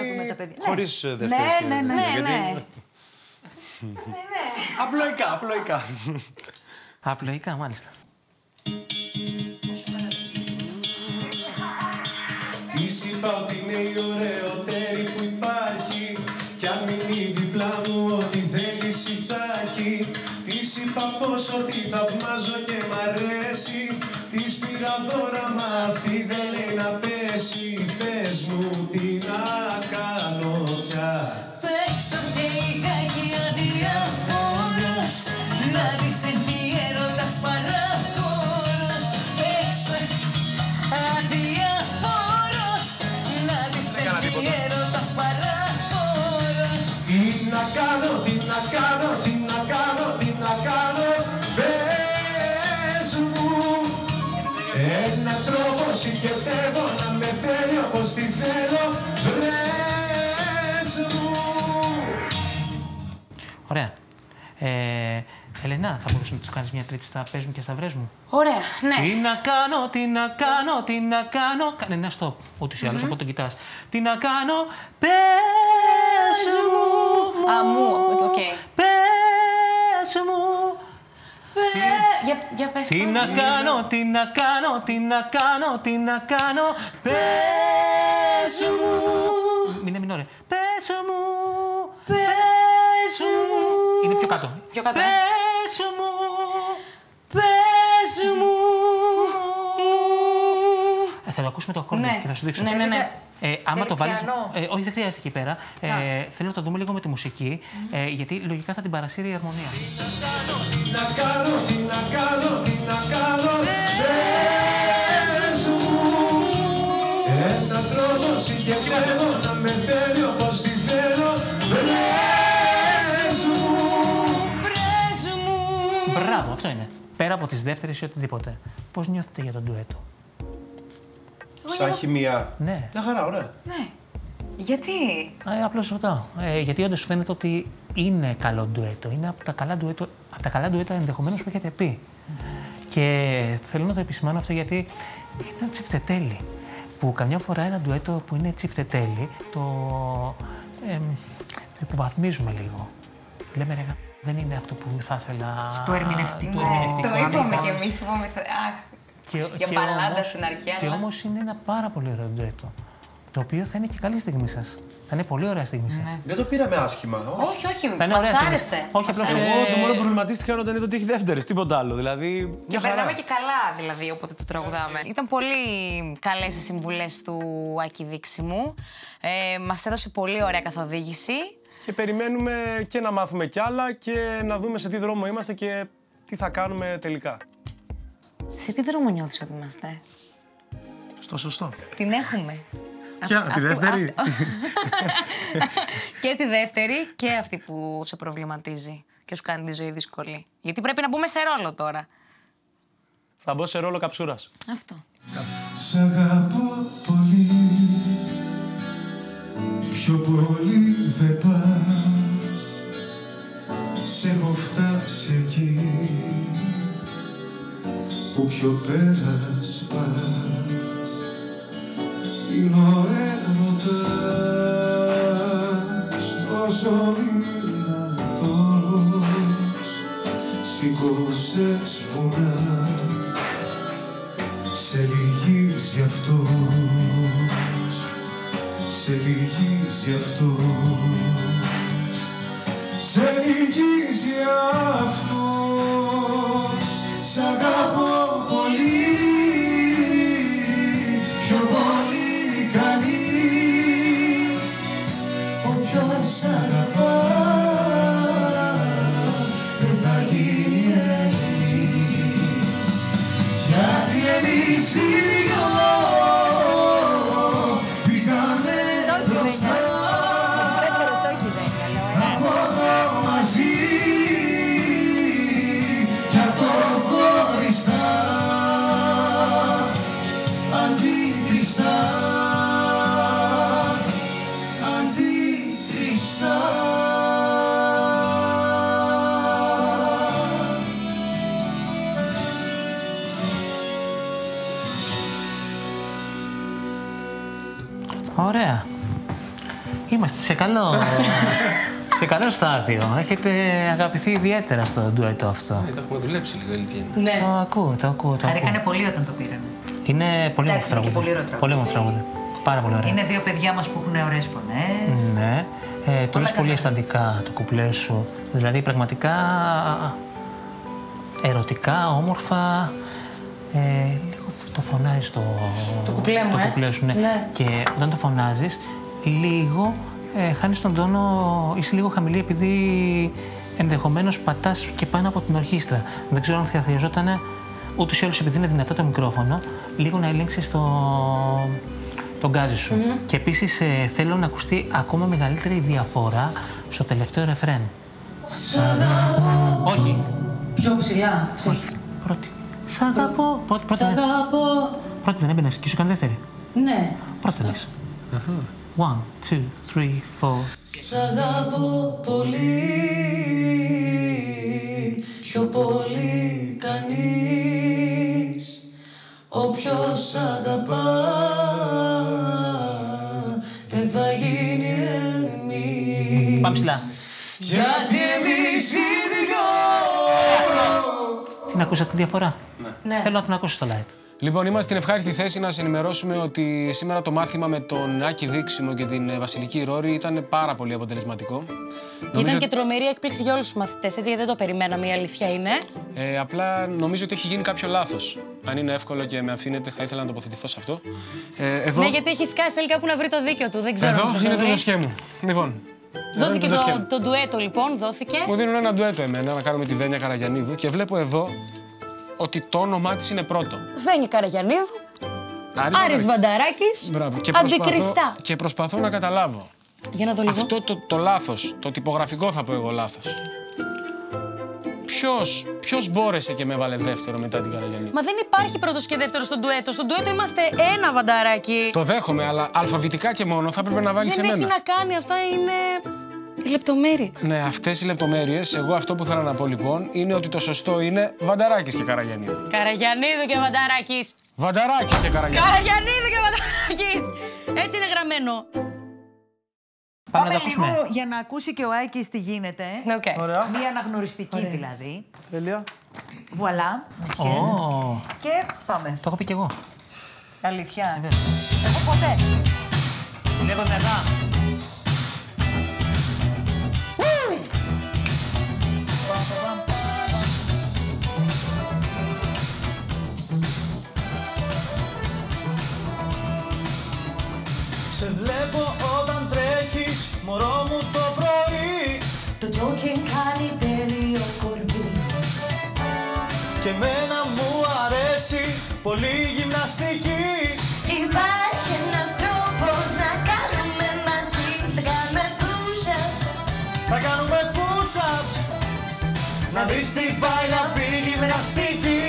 χωρίς δεύτερη σχέση. Ναι. Απλοϊκά. Απλοϊκά, μάλιστα. Της είπα ότι είναι η ωραιότερη που υπάρχει κι αν μείνει δίπλα μου ό,τι θέληση θα έχει. Της είπα πόσο τη θαυμάζω και μ' αρέσει. Της πήρα δώρα μα αυτή δεν λέει να πέσει. Πες μου τι να κάνω πια. Παίξω και λιγάκι αδιαφόρος, να δεις τι έρωτας παραχώρος. Παίξω αδιαφόρος, να δεις τι έρωτας παραχώρος. Τι να κάνω, τι να κάνω, τι να κάνω, τι να κάνω. Πες μου ένα τρόπο συγκεντεύω να με θέλει όπως τη θέλω. Βρες μου. Ωραία. Ελενά, θα μπορούσε να τους κάνεις μια τρίτη στα πες μου και στα βρες μου? Ωραία, ναι. Τι να κάνω, τι να κάνω, τι να κάνω. Κάνε ένα stop, ούτως ή άλλως, από το κοιτάς. Τι να κάνω, πες μου. Οκ. Πες μου. Για πες Τι να κάνω, τι να κάνω, τι να κάνω, τι να κάνω. Πες μου. Μην είναι ωραία. Πες μου. Πες μου. Είναι πιο κάτω. Πιο κάτω. Πες μου. Πες μου. Θα το ακούσουμε το ακόρντιο και θα σου δείξω. Ναι. Άμα το βάλεις. Όχι, δεν χρειάζεται εκεί πέρα. Θέλω να το δούμε λίγο με τη μουσική, γιατί λογικά θα την παρασύρει η αρμονία. Τι να κάνω, τι να κάνω, τι να κάνω. Πες μου ένα τρόπο συγκεκριμένο να με θέλει όπως τη θέλω. Βρες μου. Μπράβο, αυτό είναι. Πέρα από τις δεύτερες ή οτιδήποτε. Πώς νιώθετε για τον ντουέτο? Σαν χημεία. Ναι. Μια χαρά, ωραία. Ναι. Γιατί? Απλώς ρωτάω. Γιατί όντως φαίνεται ότι είναι καλό ντουέτο. Είναι από τα καλά ντουέτα ενδεχομένως που έχετε πει. Και θέλω να το επισημάνω αυτό γιατί είναι ένα τσιφτετέλι. Που καμιά φορά ένα ντουέτο που είναι τσιφτετέλι το υποβαθμίζουμε λίγο. Λέμε ρε, δεν είναι αυτό που θα ήθελα. Το ερμηνευτικό. Το είπαμε κι εμείς. Για μπαλάντα στην αρχή. Και όμως είναι ένα πάρα πολύ ωραίο ντουέτο. Το οποίο θα είναι και καλή στιγμή σας. Θα είναι πολύ ωραία στιγμή σας. Δεν το πήραμε άσχημα. Όχι, μας άρεσε. Όχι, απλώς εγώ το μόνο που προβληματίστηκα είναι όταν είδα ότι έχει δεύτερες, τίποτα άλλο. Δηλαδή. Και περνάμε και καλά, δηλαδή, όποτε το τραγουδάμε. Ήταν πολύ καλές οι συμβουλές του Άκη Δίξιμου. Μας έδωσε πολύ ωραία καθοδήγηση. Και περιμένουμε και να μάθουμε κι άλλα και να δούμε σε τι δρόμο είμαστε και τι θα κάνουμε τελικά. Σε τι δρόμο νιώθεις ότι είμαστε? Στο σωστό. Την έχουμε. Τη δεύτερη. Και τη δεύτερη και αυτή που σε προβληματίζει και σου κάνει τη ζωή δύσκολη. Γιατί πρέπει να μπούμε σε ρόλο τώρα. Θα μπω σε ρόλο καψούρας. Αυτό. Σ' αγαπώ πολύ, πιο πολύ δεν πας. Σ' έχω φτάσει εκεί που πιο πέρα σπάς. Είναι ο έρωτας τόσο δυνατός, σήκωσες βουνά, σε λυγίζει αυτός, σε λυγίζει αυτός, σε λυγίζει αυτός. Σ' αγαπώ πολύ, πιο πολύ κανείς. Όποιος σ' αγαπά δεν θα γίνει εμείς, γιατί εμείς οι δυο πήγαμε μπροστά από εδώ μαζί κι από χωριστά, αντίκριστα, αντίκριστα. Ωραία. Είμαστε σε καλό στάδιο. Έχετε αγαπηθεί ιδιαίτερα στο ντουέτο αυτό. Το έχουμε δουλέψει λίγο, αλήθεια. Ναι. Το ακούω. Χαρήκανε πολύ όταν το πήραν. Είναι πολύ όμορφο τραγούδι. Πολύ ωραίο τραγούδι. Πολύ όμορφο τραγούδι. Πάρα πολύ ωραία. Είναι δύο παιδιά μας που έχουν ωραίες φωνές. Ναι. Το λες πολύ αισθαντικά το κουπλέ σου. Δηλαδή πραγματικά ερωτικά, όμορφα. Λίγο το φωνάζεις το κουπλέ μου, το κουπλέ σου, ναι. Ναι. Και όταν το φωνάζεις, λίγο χάνεις τον τόνο, είσαι λίγο χαμηλή επειδή ενδεχομένως πατάς και πάνω από την ορχήστρα. Δεν ξέρω αν θα χρειαζόταν, ούτως ή άλλως επειδή είναι δυνατό το μικρόφωνο, λίγο να ελέγξεις τον γκάζι σου. Και επίσης θέλω να ακουστεί ακόμα μεγαλύτερη διαφορά στο τελευταίο ρεφρέν. Σ' αγαπώ. Όχι. Πιο ψηλά. Όχι. Πρώτη. Σ' αγαπώ. Σ' αγαπώ. Πρώτη δεν έμπαινες και σου κάνει δεύτερη. Ναι. Πρώτη θα λες. 1, 2, 3, 4. Σ' αγαπώ πολύ, πιο πολύ κανείς. Όποιος σ' αγαπά δεν θα γίνει εμείς. Πάμε ψηλά. Γιατί εμείς οι δυο. Την ακούσατε τη διαφορά. Ναι. Θέλω να την ακούσω στο live. Λοιπόν, είμαστε στην ευχάριστη θέση να σας ενημερώσουμε ότι σήμερα το μάθημα με τον Άκη Δίξιμο και την Βασιλική Ρόρη ήταν πάρα πολύ αποτελεσματικό. Και ήταν και τρομερή έκπληξη για όλους τους μαθητές, έτσι, γιατί δεν το περιμέναμε, η αλήθεια είναι. Απλά νομίζω ότι έχει γίνει κάποιο λάθος. Αν είναι εύκολο και με αφήνετε, θα ήθελα να τοποθετηθώ σε αυτό. Εδώ... Ναι, γιατί έχει σκάσει τελικά που να βρει το δίκιο του, δεν ξέρω. Εδώ είναι το δοσιέ μου. Λοιπόν. Δόθηκε το ντουέτο, λοιπόν, δόθηκε. Μου δίνουν ένα ντουέτο εμένα να κάνω με τη Βένια Καραγιαννίδου και βλέπω εδώ ότι το όνομά της είναι πρώτο. Βένια Καραγιαννίδου, Άρης Βανταράκης, Αντικριστά. Και προσπαθώ να καταλάβω. Για να δω λίγο. Αυτό το λάθος, το τυπογραφικό θα πω εγώ λάθος. Ποιος μπόρεσε και με έβαλε δεύτερο μετά την Καραγιαννίδου. Μα δεν υπάρχει πρώτος και δεύτερος στο ντουέτο. Στο ντουέτο είμαστε ένα, Βανταράκι. Το δέχομαι, αλλά αλφαβητικά και μόνο θα έπρεπε να βάλεις εμένα. Δεν έχει να κάνει, αυτά είναι λεπτομέρειες. Ναι, αυτές οι λεπτομέρειες. Εγώ αυτό που θέλω να πω λοιπόν είναι ότι το σωστό είναι Βανταράκης και Καραγιαννίδου. Καραγιαννίδου και Βανταράκης. Βανταράκης και Καραγιαννίδου. Καραγιαννίδου και Βανταράκης. Έτσι είναι γραμμένο. Πάμε λίγο για να ακούσει και ο Άκης τι γίνεται. Okay. Ωραία. Μία αναγνωριστική δηλαδή. Τέλεια. Βουαλά. Και πάμε. Το έχω πει κι εγώ. Αλήθεια. Εγώ ποτέ. Λίγο δυνατά. Σε βλέπω όταν τρέχεις, μωρό μου το πρωί. Το jogging κάνει τέλειο κορμί. Και εμένα μου αρέσει πολύ γυμναστική. Υπάρχει ένας τρόπος να κάνουμε μαζί. Θα κάνουμε push-ups. Θα κάνουμε push-ups. Να δεις τι πάει να πει γυμναστική.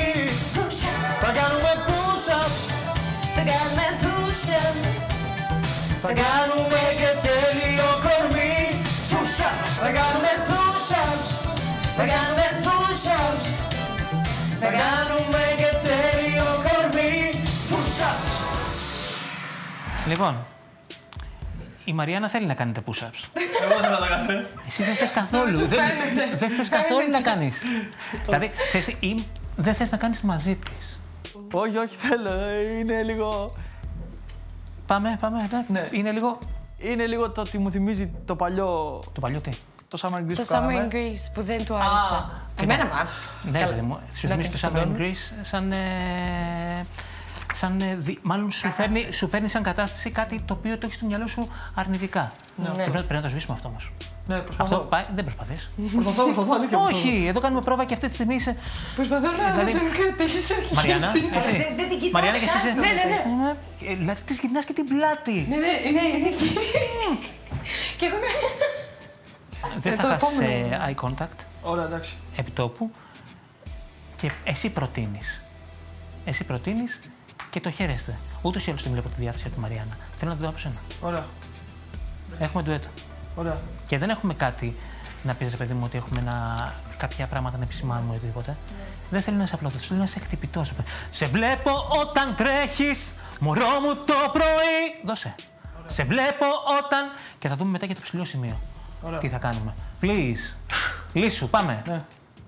Θα κάνουμε push-ups. Θα κάνουμε push-ups. Θα κάνουμε και τέλειο κορμί. Push-ups. Θα κάνουμε push-ups. Θα κάνουμε push-ups. Θα κάνουμε Λοιπόν, η Μαριάννα θέλει να κάνετε push-ups. Εγώ θέλω να τα κάνω. Εσύ δεν θες καθόλου. Δεν θες καθόλου να κάνεις. Δηλαδή, ξέρεις τι, δεν θες να κάνεις μαζί της. Όχι, όχι, θέλω. Είναι λίγο... Πάμε, ναι. Είναι λίγο το ότι μου θυμίζει το παλιό... Το παλιό τι? Το Summer in Greece Το Summer in Greece που δεν του άρεσε. Εμένα μ' άρεσε. Ναι, παιδί μου. Σου θυμίζει το Summer in Greece μάλλον σου φέρνει σαν κατάσταση κάτι το οποίο το έχει στο μυαλό σου αρνητικά. Και πρέπει να το σβήσουμε αυτό όμως. Ναι, προσπαθώ. Αυτό πάει, δεν προσπαθείς. Προσπαθώ, αλήθεια. Όχι, εδώ κάνουμε πρόβα και αυτή τη στιγμή είσαι... Προσπαθώ να την κρατήσω. Μαριάννα, Δεν την κοιτάς. Μαριάννα και εσύ είσαι... Ναι. Δηλαδή της γυρνάς και την πλάτη. Ναι, είναι εκεί. Και εγώ δεν θα χάσεις eye contact. Ωραία, εντάξει. Επιτόπου. Και εσύ προτείνεις και το χαίρεστε. Ούτως ή άλλως δεν βλέπω τη διάθεση από τη Μαριάννα. Θέλω να τη δω από σένα. Ωραία. Έχουμε ντουέτο. Ωραία. Και δεν έχουμε κάτι να πεις, ρε παιδί μου, ότι έχουμε κάποια πράγματα να επισημάνουμε ή οτιδήποτε. Δεν θέλει να είσαι απλός, θέλει να είσαι εκτυπητός. Σε βλέπω όταν τρέχεις, μωρό μου το πρωί. Δώσε. Σε βλέπω όταν. Και θα δούμε μετά και το ψηλό σημείο. Ωραία. Τι θα κάνουμε. Please. Λύσου, πάμε. Ναι.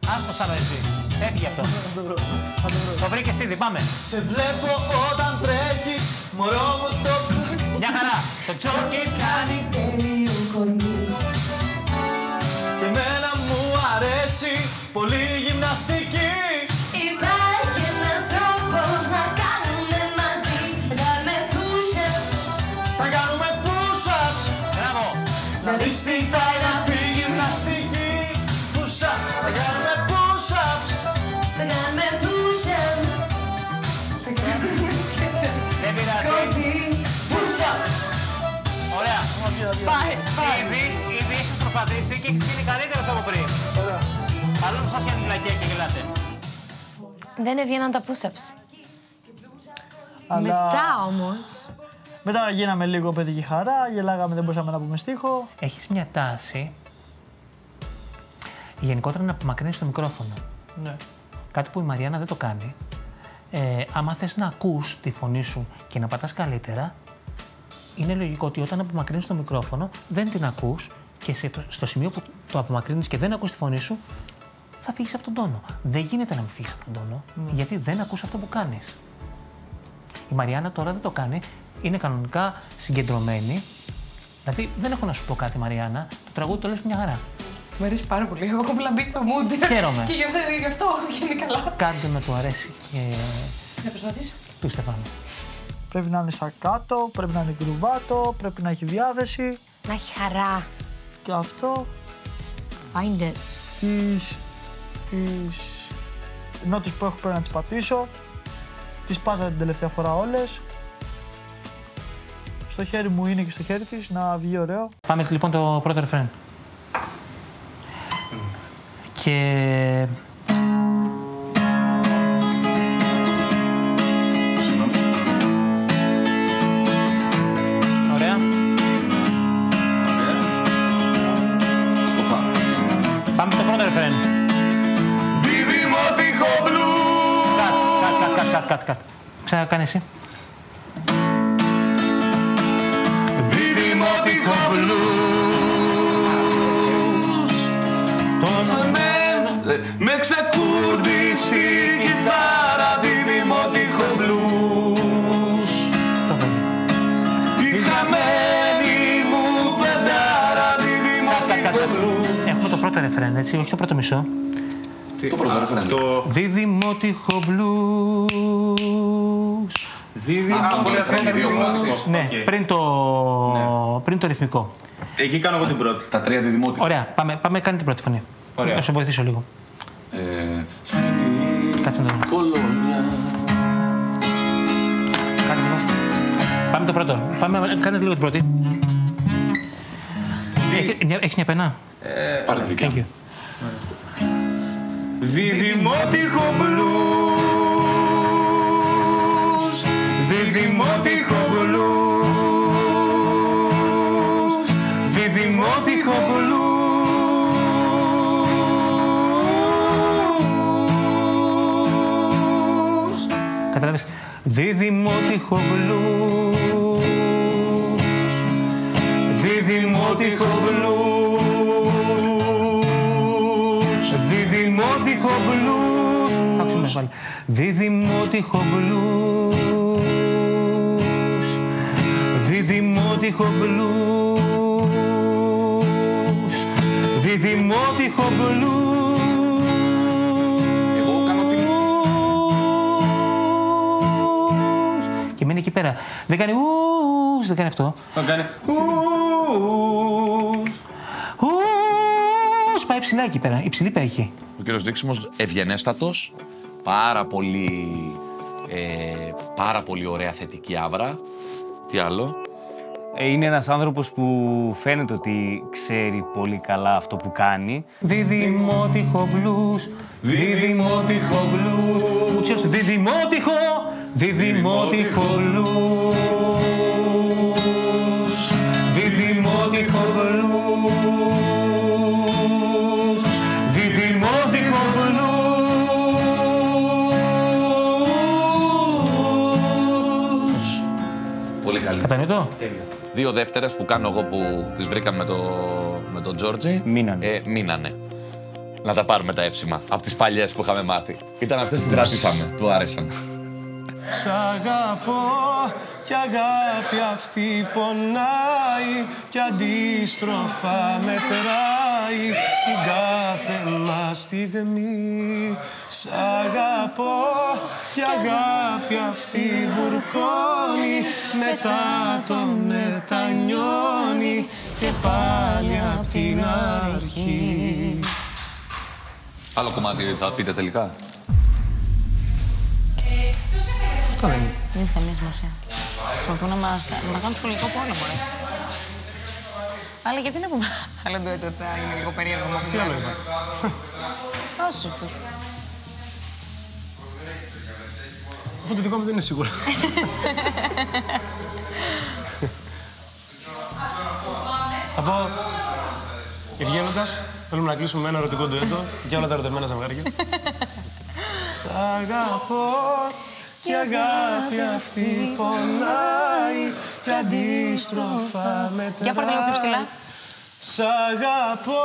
Άστο σαν εσύ. Έφυγε αυτό. Το βρήκες ήδη, πάμε. Σε βλέπω όταν τρέχεις, μωρό μου το πρωί. Μια χαρά. Το τσόκι κάνει τέλειο κορμί. Και εμένα μου αρέσει πολύ γυμναστική. Υπάρχει ένας τρόπος να κάνουμε μαζί. Να κάνουμε push-ups. Να κάνουμε push-ups. Μπράβο. Να δεις τι πάει να πει γυμναστική. Push-ups. Να κάνουμε push-ups. Να κάνουμε push-ups. Δεν πειράζει. Push-ups. Ωραία. Πάει. Ήδη έχεις προσπαθήσει και έχεις γίνει καλύτερος από πριν. Παρόλο που σας κάνει πλακία και γελάτε. Δεν έβγαιναν τα push-ups. Αλλά... Μετά όμως... Μετά γίναμε λίγο παιδική χαρά, γελάγαμε, δεν μπορούσαμε να πούμε στίχο. Έχεις μια τάση γενικότερα να απομακρύνεις το μικρόφωνο. Ναι. Κάτι που η Μαριάννα δεν το κάνει. Άμα θες να ακούς τη φωνή σου και να πατάς καλύτερα, είναι λογικό ότι όταν απομακρύνεις το μικρόφωνο δεν την ακούς και στο σημείο που το απομακρύνεις και δεν ακούς τη φωνή σου, θα φύγεις από τον τόνο. Δεν γίνεται να μην φύγεις από τον τόνο, γιατί δεν ακούς αυτό που κάνεις. Η Μαριάννα τώρα δεν το κάνει, είναι κανονικά συγκεντρωμένη. Δηλαδή δεν έχω να σου πω κάτι, Μαριάννα, το τραγούδι το λες μια χαρά. Μου αρέσει πάρα πολύ, έχω απλά μπει στο mood. Χαίρομαι. Και γι' αυτό βγαίνει καλά. Κάντε να του αρέσει. Να προσπαθήσω. Του Στεφάνου. Πρέπει να είναι στα κάτω, πρέπει να είναι γκρουβάτο, πρέπει να έχει διάθεση. Να έχει χαρά. Και αυτό... Find it. Τις νότες που έχω πρέπει να τις πατήσω. Τις πάσα την τελευταία φορά όλες. Στο χέρι μου είναι και στο χέρι της, να βγει ωραίο. Πάμε λοιπόν το πρώτο ρεφρέν. Και... Ωραία. Πάμε στο πρώτο ρεφρέν. Διδημοτικό blues. Κάτ. Ξανακάνε εσύ. Διδημοτικό blues. Με ξεκούρδισε η κιθάρα, διδημοτικό blues. Η χαμένη μου πεντάρα, διδημοτικό blues. Έχουμε το πρώτο ρεφρέν, έτσι, όχι το πρώτο μισό. Το πρώτο ρεφρέν. Διδημοτικό blues. Ναι, πριν το ρυθμικό. Εκεί κάνω εγώ την πρώτη. Τα τρία διδημότικα. Ωραία, πάμε κάνει την πρώτη φωνή. Ωραία. Να σε βοηθήσω λίγο. Κάτσε να δω. Κολόνια. Κάτσε λίγο. Πάμε το πρώτο. Κάνε λίγο την πρώτη. Έχεις μια πένα? Πάρε δικά. Thank you. Διδημότιχο blues. Διδημότιχο blues. Διδημότιχο blues. Καταλάβεις. Διδημότιχο blues. διδημότυχο μπλούς, διδημότυχο μπλούς. Άκουσε με πάλι. Διδημότυχο μπλούς, διδημότυχο μπλούς, διδημότυχο μπλούς. Εγώ κάνω την... Και μένει εκεί πέρα. Δεν κάνει ους, δεν κάνει αυτό. Δεν κάνει ους, πάει ψηλά εκεί πέρα. Υψηλή πέχη. Ο κύριος Δίξιμος ευγενέστατος, πάρα πολύ ωραία θετική άβρα. Τι άλλο? Είναι ένας άνθρωπος που φαίνεται ότι ξέρει πολύ καλά αυτό που κάνει. Διδημότυχο μπλούς, διδημότυχο μπλούς, διδημότυχο, διδημότυχο μπλούς, διδημότυχο μπλούς, διδημότυχο μπλούς. Πολύ καλή. Κατανοητό. 2 δεύτερες που κάνω εγώ που τις βρήκαν με τον Τζόρτζι. Μείνανε. Να τα πάρουμε τα εύσημα από τις παλιές που είχαμε μάθει. Ήταν αυτές που κρατήσαμε. Του άρεσαν. Σ' αγαπώ κι αγάπη αυτή πονάει κι αντίστροφα μετράει την κάθε μας στιγμή. Σ' αγαπώ κι αγάπη αυτή βουρκώνει μετά το μετανιώνει και πάλι απ' την αρχή. Άλλο κομμάτι θα πείτε τελικά? Δεν έχει καμία σημασία. Προσπαθούν να μας κάνουν ψυχολογικό πόλεμο, ρε. Αλλά γιατί να πούμε άλλο ντουέτο θα είναι λίγο περίεργο με αυτό. Τι άλλο είπα? Τόσους αυτούς. Αυτό το δικό μου δεν είναι σίγουρο. Θα πω, βγαίνοντας, θέλουμε να κλείσουμε με ένα ερωτικό ντουέτο για όλα τα ερωτευμένα ζευγάρια. Σ' αγαπώ κι αγάπη αυτή πονάει κι αντίστροφα μετράει. Για πάρτε λίγο πιο ψηλά. Σ' αγαπώ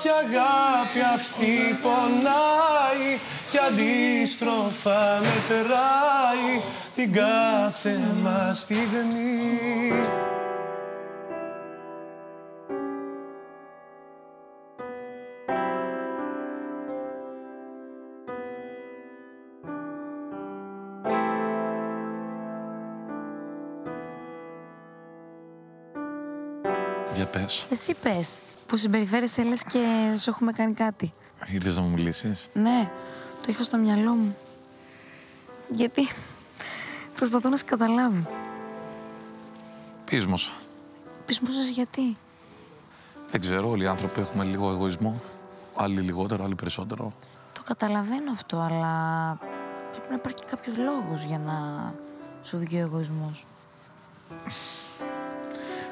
κι αγάπη αυτή πονάει κι αντίστροφα μετράει την κάθε μας στιγμή. Για πες. Εσύ πες, που συμπεριφέρεσαι λες και σου έχουμε κάνει κάτι. Ήρθες να μου μιλήσεις? Ναι, το είχα στο μυαλό μου. Γιατί προσπαθώ να σε καταλάβω. Πείσμωσα. Πείσμωσες γιατί? Δεν ξέρω, όλοι οι άνθρωποι έχουμε λίγο εγωισμό. Άλλοι λιγότερο, άλλοι περισσότερο. Το καταλαβαίνω αυτό, αλλά πρέπει να υπάρχει κάποιος λόγος για να σου βγει ο εγωισμός.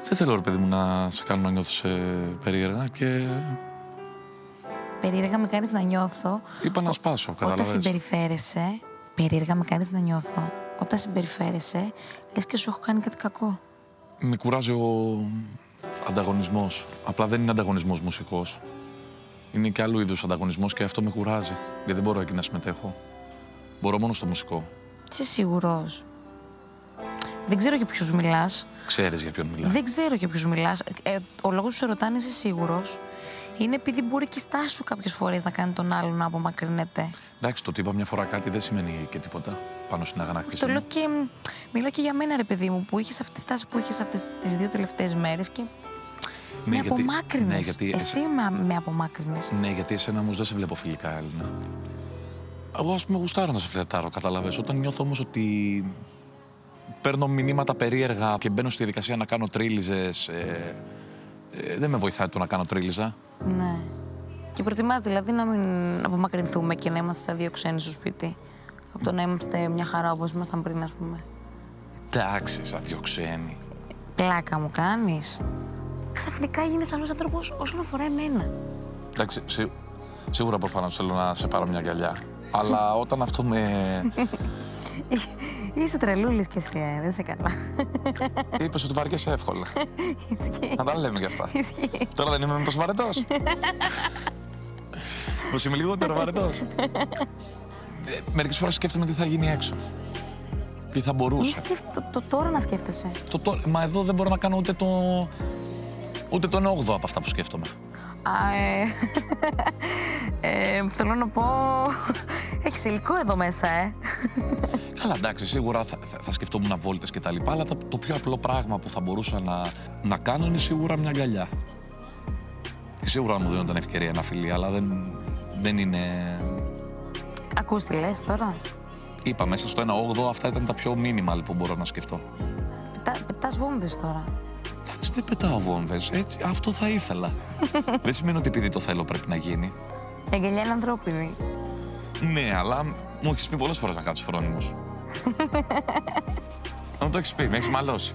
Δεν θέλω, ρε παιδί μου, να σε κάνω να νιώθεις περίεργα και... Περίεργα με κάνεις να νιώθω. Είπα να σπάσω, καταλαβαίνεις. Όταν συμπεριφέρεσαι, περίεργα με κάνεις να νιώθω. Όταν συμπεριφέρεσαι, λες και σου έχω κάνει κάτι κακό. Με κουράζει ο ανταγωνισμός. Απλά δεν είναι ανταγωνισμός μουσικός. Είναι και άλλου είδους ανταγωνισμός και αυτό με κουράζει. Γιατί δεν μπορώ εκεί να συμμετέχω. Μπορώ μόνο στο μουσικό. Είσαι σίγουρος? Δεν ξέρω για ποιους μιλάς. Ξέρεις για ποιον μιλάς. Δεν ξέρω για ποιους μιλάς. Ο λόγος που σε ρωτάνε, είσαι σίγουρος, είναι επειδή μπορεί και η στάση σου κάποιες φορές να κάνει τον άλλον να απομακρυνέται. Εντάξει, το ότι είπα μια φορά κάτι δεν σημαίνει και τίποτα πάνω στην αγανάκτηση. Το λέω και μιλάω και για μένα, ρε παιδί μου, που είχες αυτή τη στάση που είχες αυτές τις 2 τελευταίες μέρες και με απομάκρυνες. Ναι, εσύ με απομάκρυνες. Ναι, γιατί εσένα όμως δεν σε βλέπω φιλικά, Έλληνα. Εγώ, ας πούμε, γουστάρω να σε φλερτάρω, καταλαβαίνεις. Όταν νιώθω όμως ότι παίρνω μηνύματα περίεργα και μπαίνω στη διαδικασία να κάνω τρίλιζες, δεν με βοηθάει το να κάνω τρίλιζα. Ναι. Και προτιμάς δηλαδή να μην απομακρυνθούμε και να είμαστε σαν 2 ξένοι στο σπίτι. Από το να είμαστε μια χαρά όπως ήμασταν πριν, ας πούμε. Εντάξει, σαν 2 ξένοι. Πλάκα μου κάνεις. Ξαφνικά γίνεις άλλος άνθρωπος όσον αφορά εμένα. Εντάξει, σίγουρα προφανώς θέλω να σε πάρω μια αγκαλιά. Αλλά όταν αυτό με... Είσαι τρελούλης κι εσύ, δεν είσαι καλά. Είπες ότι βαριέσαι εύκολα. Ισχύει. Να τα λέμε κι αυτά. Ισχύει. Τώρα δεν είμαι μήπως βαρετός. Πως είμαι λιγότερο βαρετός. Μερικές φορές σκέφτομαι τι θα γίνει έξω. Τι θα μπορούσε. Τώρα να σκέφτεσαι. Μα εδώ δεν μπορώ να κάνω ούτε τον 8ο από αυτά που σκέφτομαι. Θέλω να πω... Έχεις υλικό εδώ μέσα, Καλά, εντάξει, σίγουρα θα σκεφτόμουν βόλτες και τα λοιπά, αλλά το πιο απλό πράγμα που θα μπορούσα να κάνω είναι σίγουρα μια αγκαλιά. Και σίγουρα μου δίνονταν ευκαιρία ένα φιλί, αλλά δεν είναι... Ακούς τι λες τώρα. Είπα, μέσα στο 1/8 αυτά ήταν τα πιο minimal που μπορώ να σκεφτώ. Πετάς βόμβες τώρα. Εντάξει, δεν πετάω βόμβες, έτσι, αυτό θα ήθελα. Δεν σημαίνει ότι επειδή το θέλω πρέπει να γίνει. Η αγκαλιά είναι ανθρώπινη. Ναι, αλλά μου έχεις πει πολλές φορές να κάτσω φρόνιμος. Να μου το έχεις πει, με έχεις μαλώσει.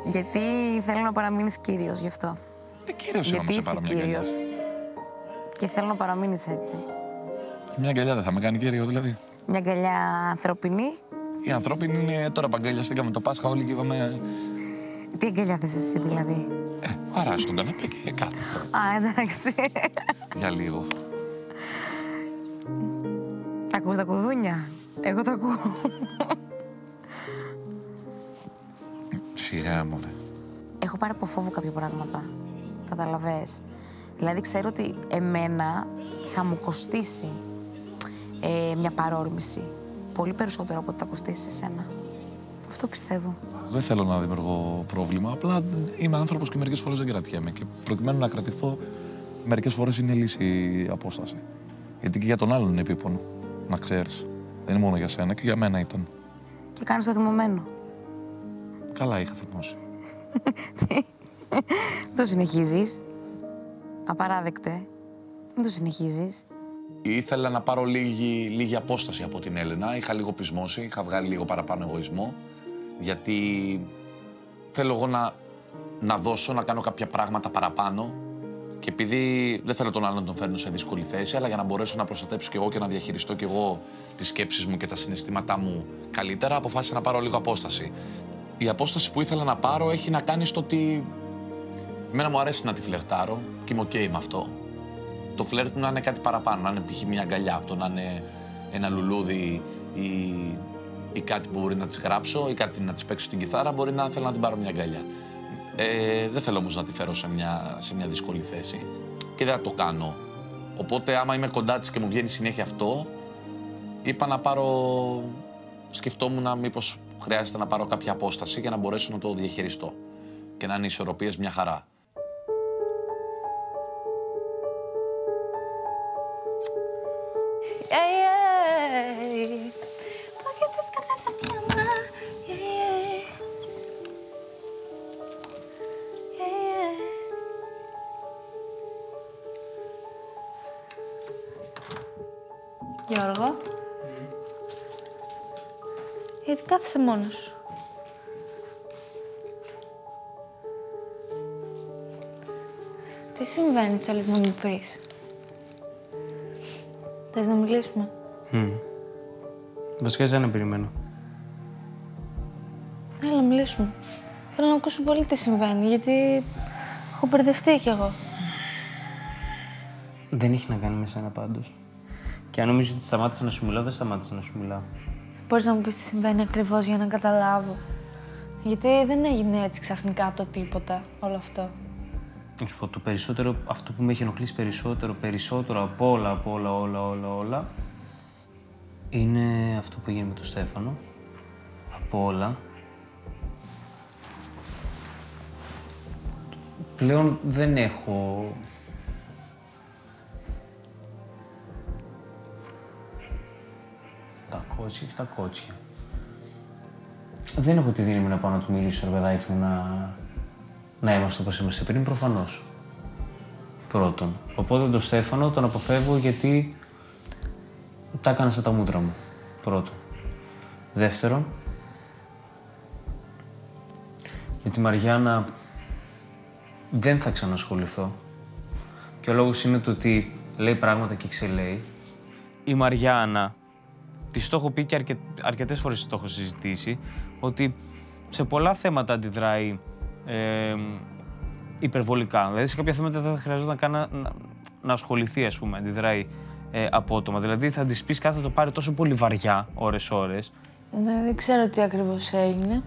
Γιατί θέλω να παραμείνεις κύριος γι' αυτό. Κύριος γιατί είμαι, είσαι κύριος. Και θέλω να παραμείνεις έτσι. Μια αγκαλιά δεν θα με κάνει κύριο, δηλαδή. Μια αγκαλιά ανθρώπινη. Η ανθρώπινη είναι τώρα που αγκαλιαστήκαμε το Πάσχα, όλοι και είπαμε. Τι αγκαλιά θες εσύ, δηλαδή. Παρά στον καναπέ και κάτω. Εντάξει. Για λίγο. Τα ακούς τα κουδούνια. Εγώ τα ακούω. Σιγά μου, Έχω πάρει από φόβο κάποια πράγματα. Καταλαβες. Δηλαδή ξέρω ότι εμένα θα μου κοστίσει μια παρόρμηση. Πολύ περισσότερο από ό,τι θα κοστίσει εσένα. Αυτό πιστεύω. Δεν θέλω να δημιουργώ πρόβλημα, απλά είμαι άνθρωπος και μερικές φορές δεν κρατιέμαι. Και προκειμένου να κρατηθώ, μερικές φορές είναι λύση η απόσταση. Γιατί και για τον άλλον είναι επίπονο, να ξέρεις. Δεν είναι μόνο για σένα, και για μένα ήταν. Και κάνεις το θυμωμένο. Καλά είχα θυμώσει. Το συνεχίζεις. Απαράδεκτε. Μην το συνεχίζεις. Ήθελα να πάρω λίγη απόσταση από την Έλενα. Είχα λίγο πεισμώσει, είχα βγάλει λίγο παραπάνω εγωισμό. Γιατί θέλω εγώ να δώσω, να κάνω κάποια πράγματα παραπάνω. Και επειδή δεν θέλω τον άλλον να τον φέρνω σε δύσκολη θέση, αλλά για να μπορέσω να προστατέψω κι εγώ και να διαχειριστώ κι εγώ τις σκέψεις μου και τα συναισθήματά μου καλύτερα, αποφάσισα να πάρω λίγο απόσταση. Η απόσταση που ήθελα να πάρω έχει να κάνει στο ότι εμένα μου αρέσει να τη φλερτάρω και είμαι OK με αυτό. Το φλερτ να είναι κάτι παραπάνω, να είναι π.χ. μια αγκαλιά, το να είναι ένα λουλούδι ή κάτι που μπορεί να της γράψω ή κάτι να της παίξω στην κιθάρα, μπορεί να θέλω να την πάρω μια αγκαλιά. Δεν θέλω όμως να τη φέρω σε μια δύσκολη θέση και δεν θα το κάνω. Οπότε άμα είμαι κοντά της και μου βγαίνει συνέχεια αυτό, είπα να πάρω... Σκεφτόμουν μήπως χρειάζεται να πάρω κάποια απόσταση για να μπορέσω να το διαχειριστώ και να είναι ισορροπίες μια χαρά. Γιώργο, γιατί κάθεσαι μόνος σου. Τι συμβαίνει, θέλεις να μου πεις. Θες να μιλήσουμε. Βασικά εσένα περιμένω. Έλα, μιλήσουμε. Θέλω να ακούσω πολύ τι συμβαίνει, γιατί έχω μπερδευτεί κι εγώ. Δεν έχει να κάνει με σένα πάντως. Και αν νομίζω ότι σταμάτησα να σου μιλάω, δεν σταμάτησα να σου μιλάω. Μπορείς να μου πεις τι συμβαίνει ακριβώς για να καταλάβω. Γιατί δεν έγινε έτσι ξαφνικά από το τίποτα όλο αυτό. Να σου πω, το περισσότερο, αυτό που με έχει ενοχλήσει περισσότερο από όλα, είναι αυτό που έγινε με τον Στέφανο. Από όλα. Πλέον δεν έχω... Τα κότσια. Δεν έχω τη δύναμη να πάω να του μιλήσω, ρε παιδάκι μου, να είμαστε όπως είμαστε πριν, προφανώς. Πρώτον. Οπότε τον Στέφανο τον αποφεύγω γιατί τα έκανα στα τα μούτρα μου. Πρώτον. Δεύτερον, με τη Μαριάννα δεν θα ξανασχοληθώ. Και ο λόγος είναι το ότι λέει πράγματα και ξελέει. η Μαριάννα, της το έχω πει και αρκετές φορές το έχω συζητήσει, ότι σε πολλά θέματα αντιδράει υπερβολικά. Δηλαδή σε κάποια θέματα δεν θα χρειαζόταν καν να ασχοληθεί, ας πούμε, αντιδράει απότομα. Δηλαδή θα της πεις κάτι, θα το πάρει τόσο πολύ βαριά, ώρες-ώρες. Ναι, δεν ξέρω τι ακριβώς έγινε,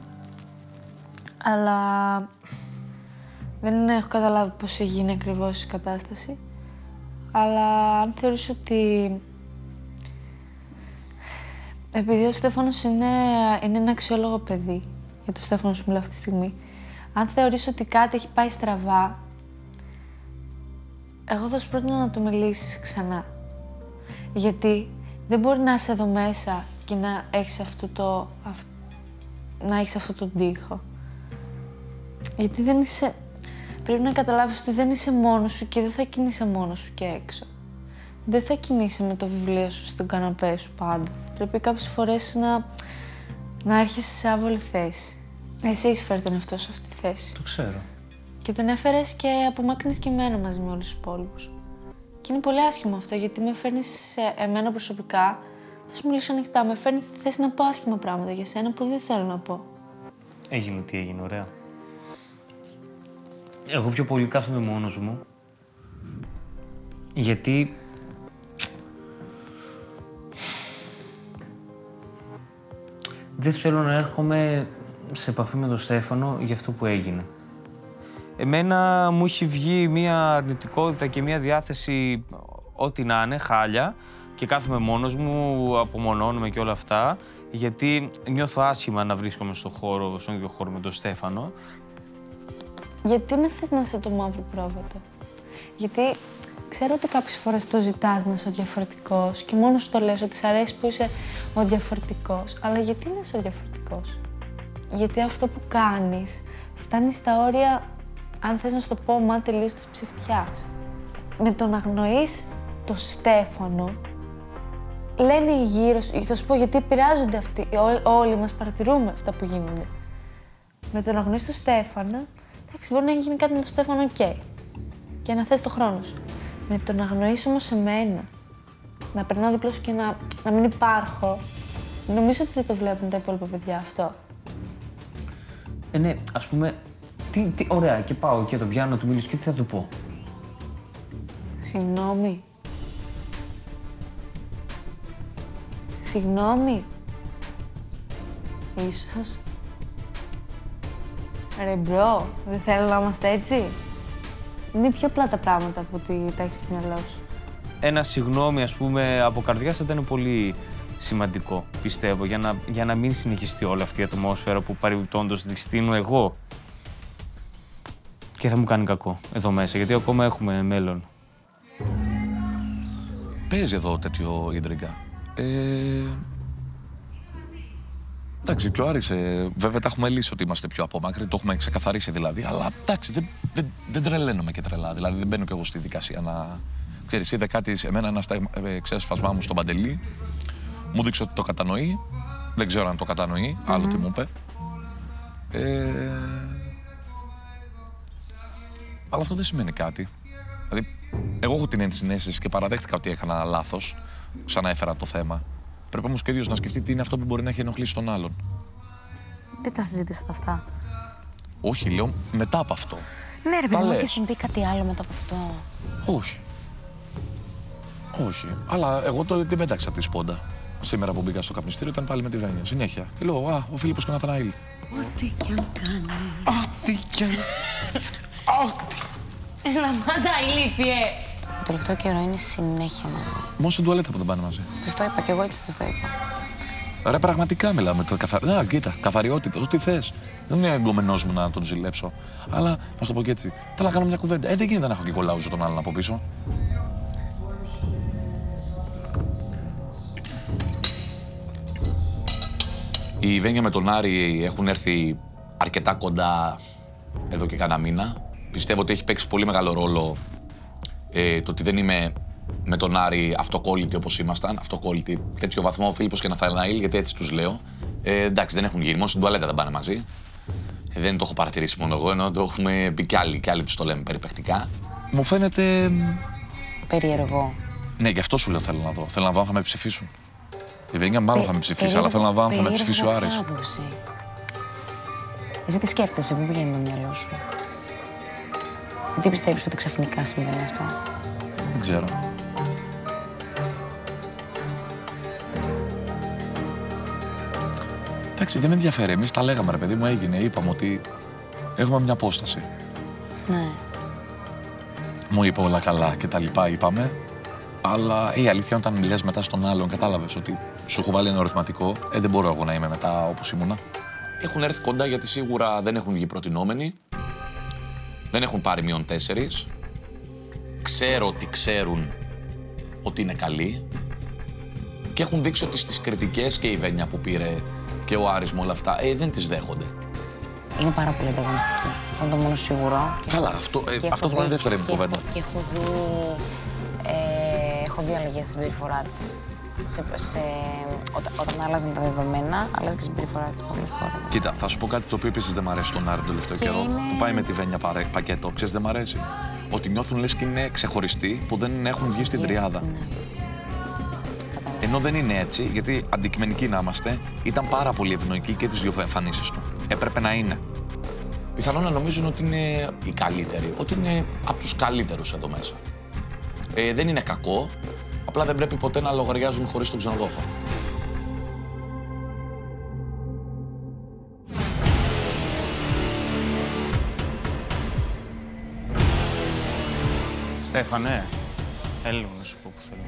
αλλά δεν έχω καταλάβει πώς έγινε ακριβώς η κατάσταση. Αλλά αν θεωρήσω ότι επειδή ο Στέφανος είναι ένα αξιόλογο παιδί, για τον Στέφανο σου μιλάω αυτή τη στιγμή, αν θεωρήσω ότι κάτι έχει πάει στραβά, εγώ θα σου πρότεινα να του μιλήσεις ξανά. Γιατί δεν μπορεί να είσαι εδώ μέσα και να έχεις αυτό το τοίχο. Γιατί δεν είσαι... Πρέπει να καταλάβεις ότι δεν είσαι μόνος σου και δεν θα κινείσαι μόνος σου και έξω. Δεν θα κινείσαι με το βιβλίο σου στον καναπέ σου πάντα. Πρέπει κάποιες φορές να έρχεσαι σε άβολη θέση. Εσύ έχεις φέρει τον εαυτό σου αυτή τη θέση. Το ξέρω. Και τον έφερες και απομάκρυνες και εμένα μαζί με όλους τους υπόλοιπους. Και είναι πολύ άσχημο αυτό, γιατί με φέρνεις σε εμένα προσωπικά, θα σου μιλήσω ανοιχτά, με φέρνεις στη θέση να πω άσχημα πράγματα για σένα που δεν θέλω να πω. Έγινε τι έγινε, ωραία. Εγώ πιο πολύ κάθομαι μόνος μου, γιατί δεν θέλω να έρχομαι σε επαφή με τον Στέφανο για αυτό που έγινε. Εμένα μου έχει βγει μια αρνητικότητα και μια διάθεση ό,τι να είναι, χάλια, και κάθομαι μόνος μου, απομονώνομαι και όλα αυτά, γιατί νιώθω άσχημα να βρίσκομαι στον ίδιο χώρο με τον Στέφανο. Γιατί να θες να είσαι το μαύρο πρόβατο? Γιατί ξέρω ότι κάποιες φορές το ζητάς να είσαι ο διαφορετικός και μόνο σου το λες ότι σ' αρέσει που είσαι ο διαφορετικός. Αλλά γιατί να είσαι ο διαφορετικός? Γιατί αυτό που κάνεις φτάνει στα όρια, αν θες να σου το πω, μα τελείως της ψευτιάς. Με το να αγνοείς το Στέφανο, λένε οι γύρω σου, θα σου πω γιατί επηρεάζονται αυτοί, όλοι μας παρατηρούμε αυτά που γίνονται. Με το να αγνοείς το Στέφανο, εντάξει, μπορεί να γίνει κάτι με τον Στέφανο, οκ. Και να θες το χρόνο σου. Με το να αγνοείς όμως εμένα, να περνάω δίπλα σου και να μην υπάρχω, νομίζω ότι δεν το βλέπουν τα υπόλοιπα παιδιά αυτό. Ναι, ας πούμε, ωραία, και πάω και τον πιάνω να του μιλήσω και τι θα του πω? Συγγνώμη. Συγγνώμη. Ίσως. Ρε μπρο, δεν θέλω να είμαστε έτσι. Είναι πιο απλά τα πράγματα από ότι τα έχεις στο μυαλό σου. Ένα συγγνώμη, ας πούμε, από καρδιάς θα ήταν πολύ σημαντικό, πιστεύω, για να μην συνεχιστεί όλη αυτή η ατμόσφαιρα που παρεμπιπτόντως δυστείνω εγώ. Και θα μου κάνει κακό εδώ μέσα, γιατί ακόμα έχουμε μέλλον. Παίζει εδώ τέτοιο ίντριγκα. Εντάξει, και ο Άρης, βέβαια τα έχουμε λύσει ότι είμαστε πιο απόμακροι, το έχουμε ξεκαθαρίσει δηλαδή, αλλά εντάξει, δεν τρελαίνομαι και τρελά. Δηλαδή δεν μπαίνω κι εγώ στη δικασία να. Ξέρεις, είδε κάτι σε μένα, ένα ξέσπασμά μου στον Παντελή, μου δείξε ότι το κατανοεί. Δεν ξέρω αν το κατανοεί, άλλο τι μου είπε. Αλλά αυτό δεν σημαίνει κάτι. Δηλαδή, εγώ έχω την ενσυναίσθηση και παραδέχτηκα ότι έκανα λάθος. Ξαναέφερα το θέμα. Πρέπει όμως και ο ίδιος να σκεφτεί τι είναι αυτό που μπορεί να έχει ενοχλήσει τον άλλον. Τι τα συζήτησατε αυτά? Όχι, λέω μετά από αυτό. Ναι, ρε παιδί μου, έχει συμβεί κάτι άλλο μετά από αυτό? Όχι. Όχι. Αλλά εγώ δεν πέταξα τη σπόντα. Σήμερα που μπήκα στο καπνιστήριο ήταν πάλι με τη Βένια. Συνέχεια. Και λέω, ο Φίλιππος και ο Ναθαναήλ. Ό,τι κι αν κάνει. Ό,τι κι αν. Σταμάτα, ηλίθιε. Το τελευταίο καιρό είναι συνέχεια μαζί. Μόνο στην τουαλέτα που δεν πάνε μαζί. Τους το είπα κι εγώ έτσι τους το είπα. Ρε, πραγματικά μιλάμε. Κοίτα, καθαριότητα, ό,τι θες. Δεν είναι εγκομενός μου να τον ζηλέψω. Αλλά, να σου το πω και έτσι, θέλω να κάνω μια κουβέντα. Δεν γίνεται να έχω και κολλάουζο τον άλλον από πίσω. Η Βένια με τον Άρη έχουν έρθει αρκετά κοντά εδώ και κάνα μήνα. Πιστεύω ότι έχει παίξει πολύ μεγάλο ρόλο το ότι δεν είμαι με τον Άρη αυτοκόλλητοι όπως ήμασταν. Αυτοκόλλητοι, τέτοιο βαθμό, ο Φίλιππος και Ναθαναήλ, γιατί έτσι τους λέω. Εντάξει, δεν έχουν γίνει, μόνο στην τουαλέτα δεν πάνε μαζί. Δεν το έχω παρατηρήσει μόνο εγώ, ενώ το έχουμε πει κι άλλοι τους το λέμε περιπαικτικά. Μου φαίνεται... Περίεργο. Ναι, γι' αυτό σου λέω θέλω να δω. Θέλω να δω αν θα με ψηφίσουν. Η Βένια μάλλον θα με ψηφίσει, αλλά θέλω να δω αν θα με ψηφίσει ο Άρης. Εσύ τι σκέφτεσαι, πού πηγαίνει το μυαλό σου? Τι πιστεύεις ότι ξαφνικά συμβαίνει αυτό? Δεν ξέρω. Εντάξει, δεν με ενδιαφέρει. Εμείς τα λέγαμε, ρε παιδί μου, έγινε. Είπαμε ότι έχουμε μια απόσταση. Ναι. Μου είπε όλα καλά και τα λοιπά, είπαμε. Αλλά η αλήθεια όταν μιλάς μετά στον άλλον, κατάλαβες ότι σου έχω βάλει ένα ερωτηματικό. Δεν μπορώ εγώ να είμαι μετά όπως ήμουνα. Έχουν έρθει κοντά γιατί σίγουρα δεν έχουν βγει προτινόμενοι. Δεν έχουν πάρει -4. Ξέρω ότι ξέρουν ότι είναι καλοί. Και έχουν δείξει ότι στις κριτικές και η Βένια που πήρε και ο Άρης με όλα αυτά, δεν τις δέχονται. Είναι πάρα πολύ ανταγωνιστική. Αυτό είναι το μόνο σίγουρο. Καλά, αυτό θα είναι δεύτερη μου κουβέντα. Και έχω δει αλλαγές στην συμπεριφορά της. Όταν άλλαζαν τα δεδομένα, άλλαζε και η συμπεριφορά της πολλές φορές. Κοίτα, θα σου πω κάτι το οποίο επίσης δεν μ' αρέσει στον Άρη τον τελευταίο καιρό. Που πάει με τη Βένια πακέτο. Ξέρεις, δεν μ' αρέσει. Ότι νιώθουν λες και είναι ξεχωριστοί που δεν έχουν βγει στην τριάδα. Ναι. Ενώ δεν είναι έτσι, γιατί αντικειμενικοί να είμαστε, ήταν πάρα πολύ ευνοϊκοί και τις δύο εμφανίσεις του. Έπρεπε να είναι. Πιθανόν να νομίζουν ότι είναι οι καλύτεροι, ότι είναι από τους καλύτερους εδώ μέσα. Δεν είναι κακό, απλά δεν πρέπει ποτέ να λογαριάζουν χωρίς τον ξενοδόχο. Στέφανε, έλα να σου πω που θέλω.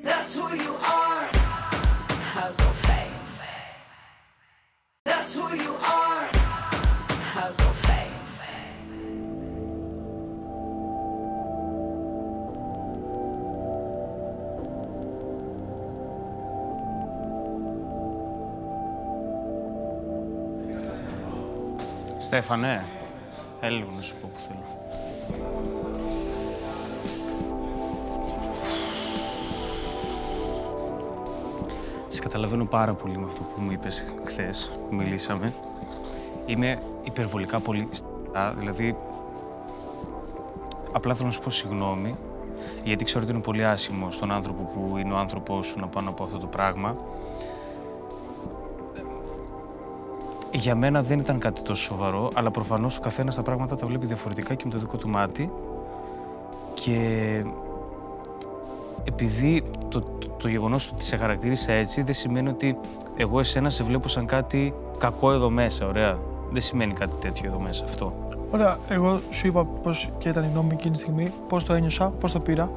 That's who you are. How's your fame? That's who you are. How's your fame? Στέφανε, έλα να σου πω που θέλω. Σε καταλαβαίνω πάρα πολύ με αυτό που μου είπες χθες, που μιλήσαμε. Είμαι υπερβολικά πολύ δηλαδή απλά θέλω να σου πω συγγνώμη, γιατί ξέρω ότι είναι πολύ άσχημο στον άνθρωπο που είναι ο άνθρωπός σου να πάω να πω αυτό το πράγμα. Για μένα δεν ήταν κάτι τόσο σοβαρό, αλλά προφανώς ο καθένας τα πράγματα τα βλέπει διαφορετικά και με το δικό του μάτι. Και επειδή το γεγονός ότι σε χαρακτήρισα έτσι δεν σημαίνει ότι εγώ εσένα σε βλέπω σαν κάτι κακό εδώ μέσα, ωραία. Δεν σημαίνει κάτι τέτοιο εδώ μέσα αυτό. Ωραία, εγώ σου είπα πώς και ήταν η γνώμη εκείνη τη στιγμή, πώς το ένιωσα, πώς το πήρα.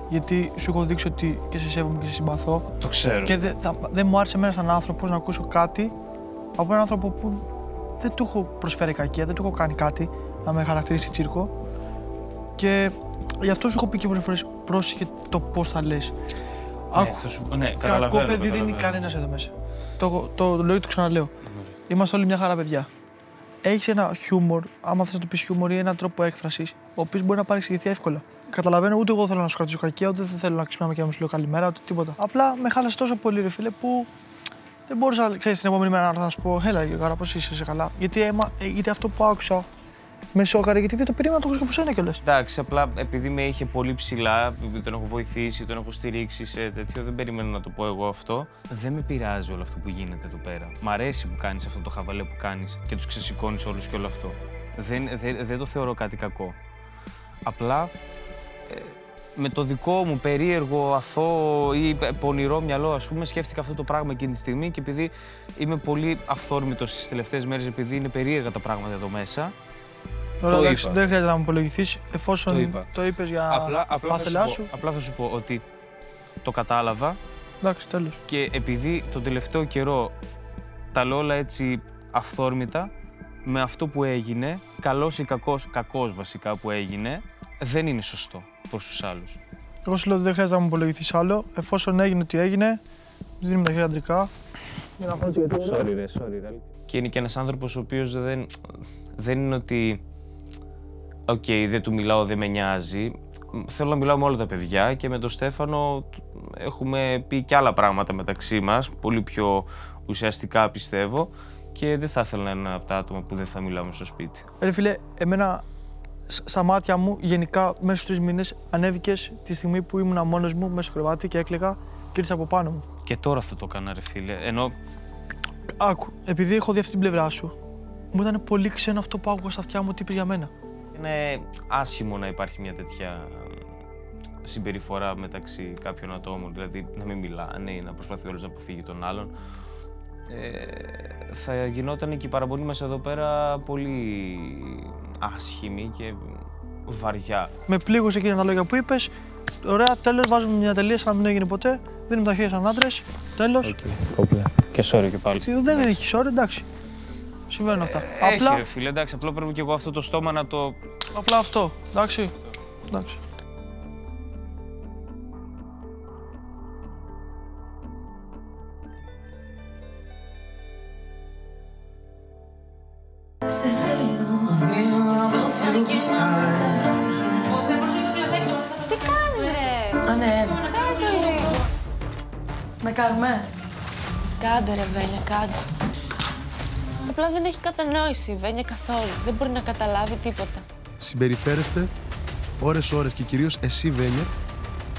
Γιατί σου έχω δείξει ότι και σε σέβομαι και σε συμπαθώ. Το ξέρω. Και δεν μου άρεσε εμένα σαν άνθρωπος να ακούσω κάτι από έναν άνθρωπο που δεν του έχω προσφέρει κακία, δεν του έχω κάνει κάτι να με χαρακτηρίσει τσίρκο. Και γι' αυτό σου έχω πει και πολλές φορές πρόσεχε το πώς θα λες. Ναι, κακό παιδί δεν είναι κανένας εδώ μέσα. Το λέω και το ξαναλέω. Είμαστε όλοι μια χαρά παιδιά. Έχεις ένα χιούμορ, άμα θες να το πεις χιούμορ ή έναν τρόπο έκφρασης, ο οποίος μπορεί να παρεξηγηθεί εύκολα. Καταλαβαίνω, ούτε εγώ θέλω να σου κρατήσω κακία, ούτε δεν θέλω να ξυπνάμε και να μου σου λέω καλημέρα, ούτε τίποτα. Απλά με χάλασε τόσο πολύ, ρε φίλε, που δεν μπορούσα, ξέρεις, την επόμενη μέρα να σου πω, έλα, Γιώργα, πώς είσαι καλά. Γιατί αυτό που άκουσα με σόκαρε, γιατί δεν το περίμενα να το ακούσω από σένα κιόλας. Εντάξει, απλά επειδή με είχε πολύ ψηλά, τον έχω βοηθήσει, τον έχω στηρίξει σε τέτοιο, δεν περιμένω να το πω εγώ αυτό. Δεν με πειράζει όλο αυτό που γίνεται εδώ πέρα. Μ' αρέσει που κάνεις αυτό το χαβαλέ που κάνεις και τους ξεσηκώνεις όλους και όλο αυτό. Δεν το θεωρώ κάτι κακό. Απλά με το δικό μου περίεργο, αθώο ή πονηρό μυαλό, ας πούμε, σκέφτηκα αυτό το πράγμα εκείνη τη στιγμή και επειδή είμαι πολύ αυθόρμητος τις τελευταίες μέρες, επειδή είναι περίεργα τα πράγματα εδώ μέσα. Ωραία, εντάξει, δεν χρειάζεται να μου απολογηθείς, εφόσον το είπες για πάθελά σου. Απλά θα σου πω ότι το κατάλαβα. Εντάξει, τέλος. Και επειδή τον τελευταίο καιρό τα λέω όλα έτσι αυθόρμητα, με αυτό που έγινε, καλός ή κακός βασικά που έγινε, δεν είναι σωστό προς τους άλλους. Εγώ σου λέω ότι δεν χρειάζεται να μου απολογηθείς άλλο, εφόσον έγινε τι έγινε, δίνουμε τα χέρια αντρικά. Sorry ρε. Και είναι και ένας άνθρωπος ο οποίος δεν είναι ότι οκ, δεν του μιλάω, δεν με νοιάζει. Θέλω να μιλάω με όλα τα παιδιά και με τον Στέφανο έχουμε πει και άλλα πράγματα μεταξύ μας, πολύ πιο ουσιαστικά πιστεύω. και δεν θα ήθελα να είναι ένα από τα άτομα που δεν θα μιλάμε στο σπίτι. Ρε φίλε, εμένα στα μάτια μου, γενικά μέσα στους 3 μήνες ανέβηκες τη στιγμή που ήμουν μόνος μου μέσα στο κρεβάτι και έκλαιγα και ήρθες από πάνω μου. Και τώρα θα το έκανα, ρε φίλε. Ενώ. Άκου, επειδή έχω δει αυτή την πλευρά σου, μου ήταν πολύ ξένο αυτό που άκουγα στα αυτιά μου ότι είπες για μένα. Είναι άσχημο να υπάρχει μια τέτοια συμπεριφορά μεταξύ κάποιων ατόμων, δηλαδή να μην μιλάνε ή να προσπαθεί όλος να αποφύγει τον άλλον. Θα γινόταν και η παραμονή μας εδώ πέρα πολύ άσχημη και βαριά. Με πλήγωσε εκείνα τα λόγια που είπες. Ωραία, τέλος, βάζουμε μια τελεία σαν να μην έγινε ποτέ. Δίνουμε τα χέρια σαν άντρες. Τέλος. Κόμπλε. Και sorry και πάλι. Δεν έχει sorry, εντάξει. Συμβαίνουν αυτά. Έχει ρε φίλε, εντάξει, απλά πρέπει και εγώ αυτό το στόμα να το... Απλά αυτό, εντάξει. Εντάξει. Σε θέλω, τι κάνεις ρε? Α, ναι. Πες λίγο. Με κάνουμε. Κάντε ρε Βένια, κάντε. Απλά δεν έχει κατανόηση η Βένια καθόλου. Δεν μπορεί να καταλάβει τίποτα. Συμπεριφέρεστε ώρες και κυρίως εσύ Βένια,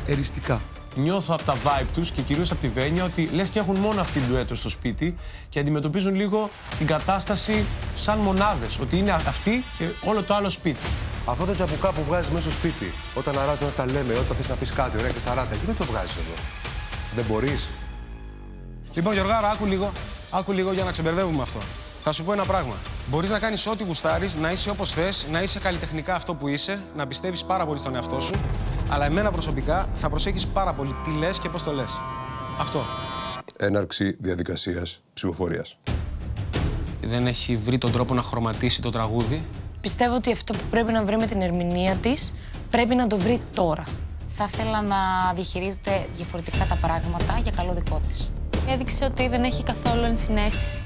εριστικά. Νιώθω από τα vibe τους και κυρίως από τη Βένια ότι λες και έχουν μόνο αυτή την ντουέτο στο σπίτι και αντιμετωπίζουν λίγο την κατάσταση σαν μονάδες. Ότι είναι αυτή και όλο το άλλο σπίτι. Αυτό το τσαπουκά που βγάζεις μέσα στο σπίτι, όταν αράζουν να τα λέμε, όταν θες να πεις κάτι ωραία και σταράτα, γιατί δεν το βγάζεις εδώ? Δεν μπορείς? Λοιπόν, Γιωργάρα, άκου λίγο για να ξεμπερδεύουμε αυτό. Θα σου πω ένα πράγμα. Μπορείς να κάνεις ό,τι γουστάρεις, να είσαι όπως θες, να είσαι καλλιτεχνικά αυτό που είσαι, να πιστεύεις πάρα πολύ στον εαυτό σου, αλλά εμένα προσωπικά θα προσέχεις πάρα πολύ τι λες και πώς το λες. Αυτό. Έναρξη διαδικασίας ψηφοφορίας. Δεν έχει βρει τον τρόπο να χρωματίσει το τραγούδι. Πιστεύω ότι αυτό που πρέπει να βρει με την ερμηνεία της, πρέπει να το βρει τώρα. Θα ήθελα να διαχειρίζεται διαφορετικά τα πράγματα για καλό δικό της. Έδειξε ότι δεν έχει καθόλου ενσυναίσθηση.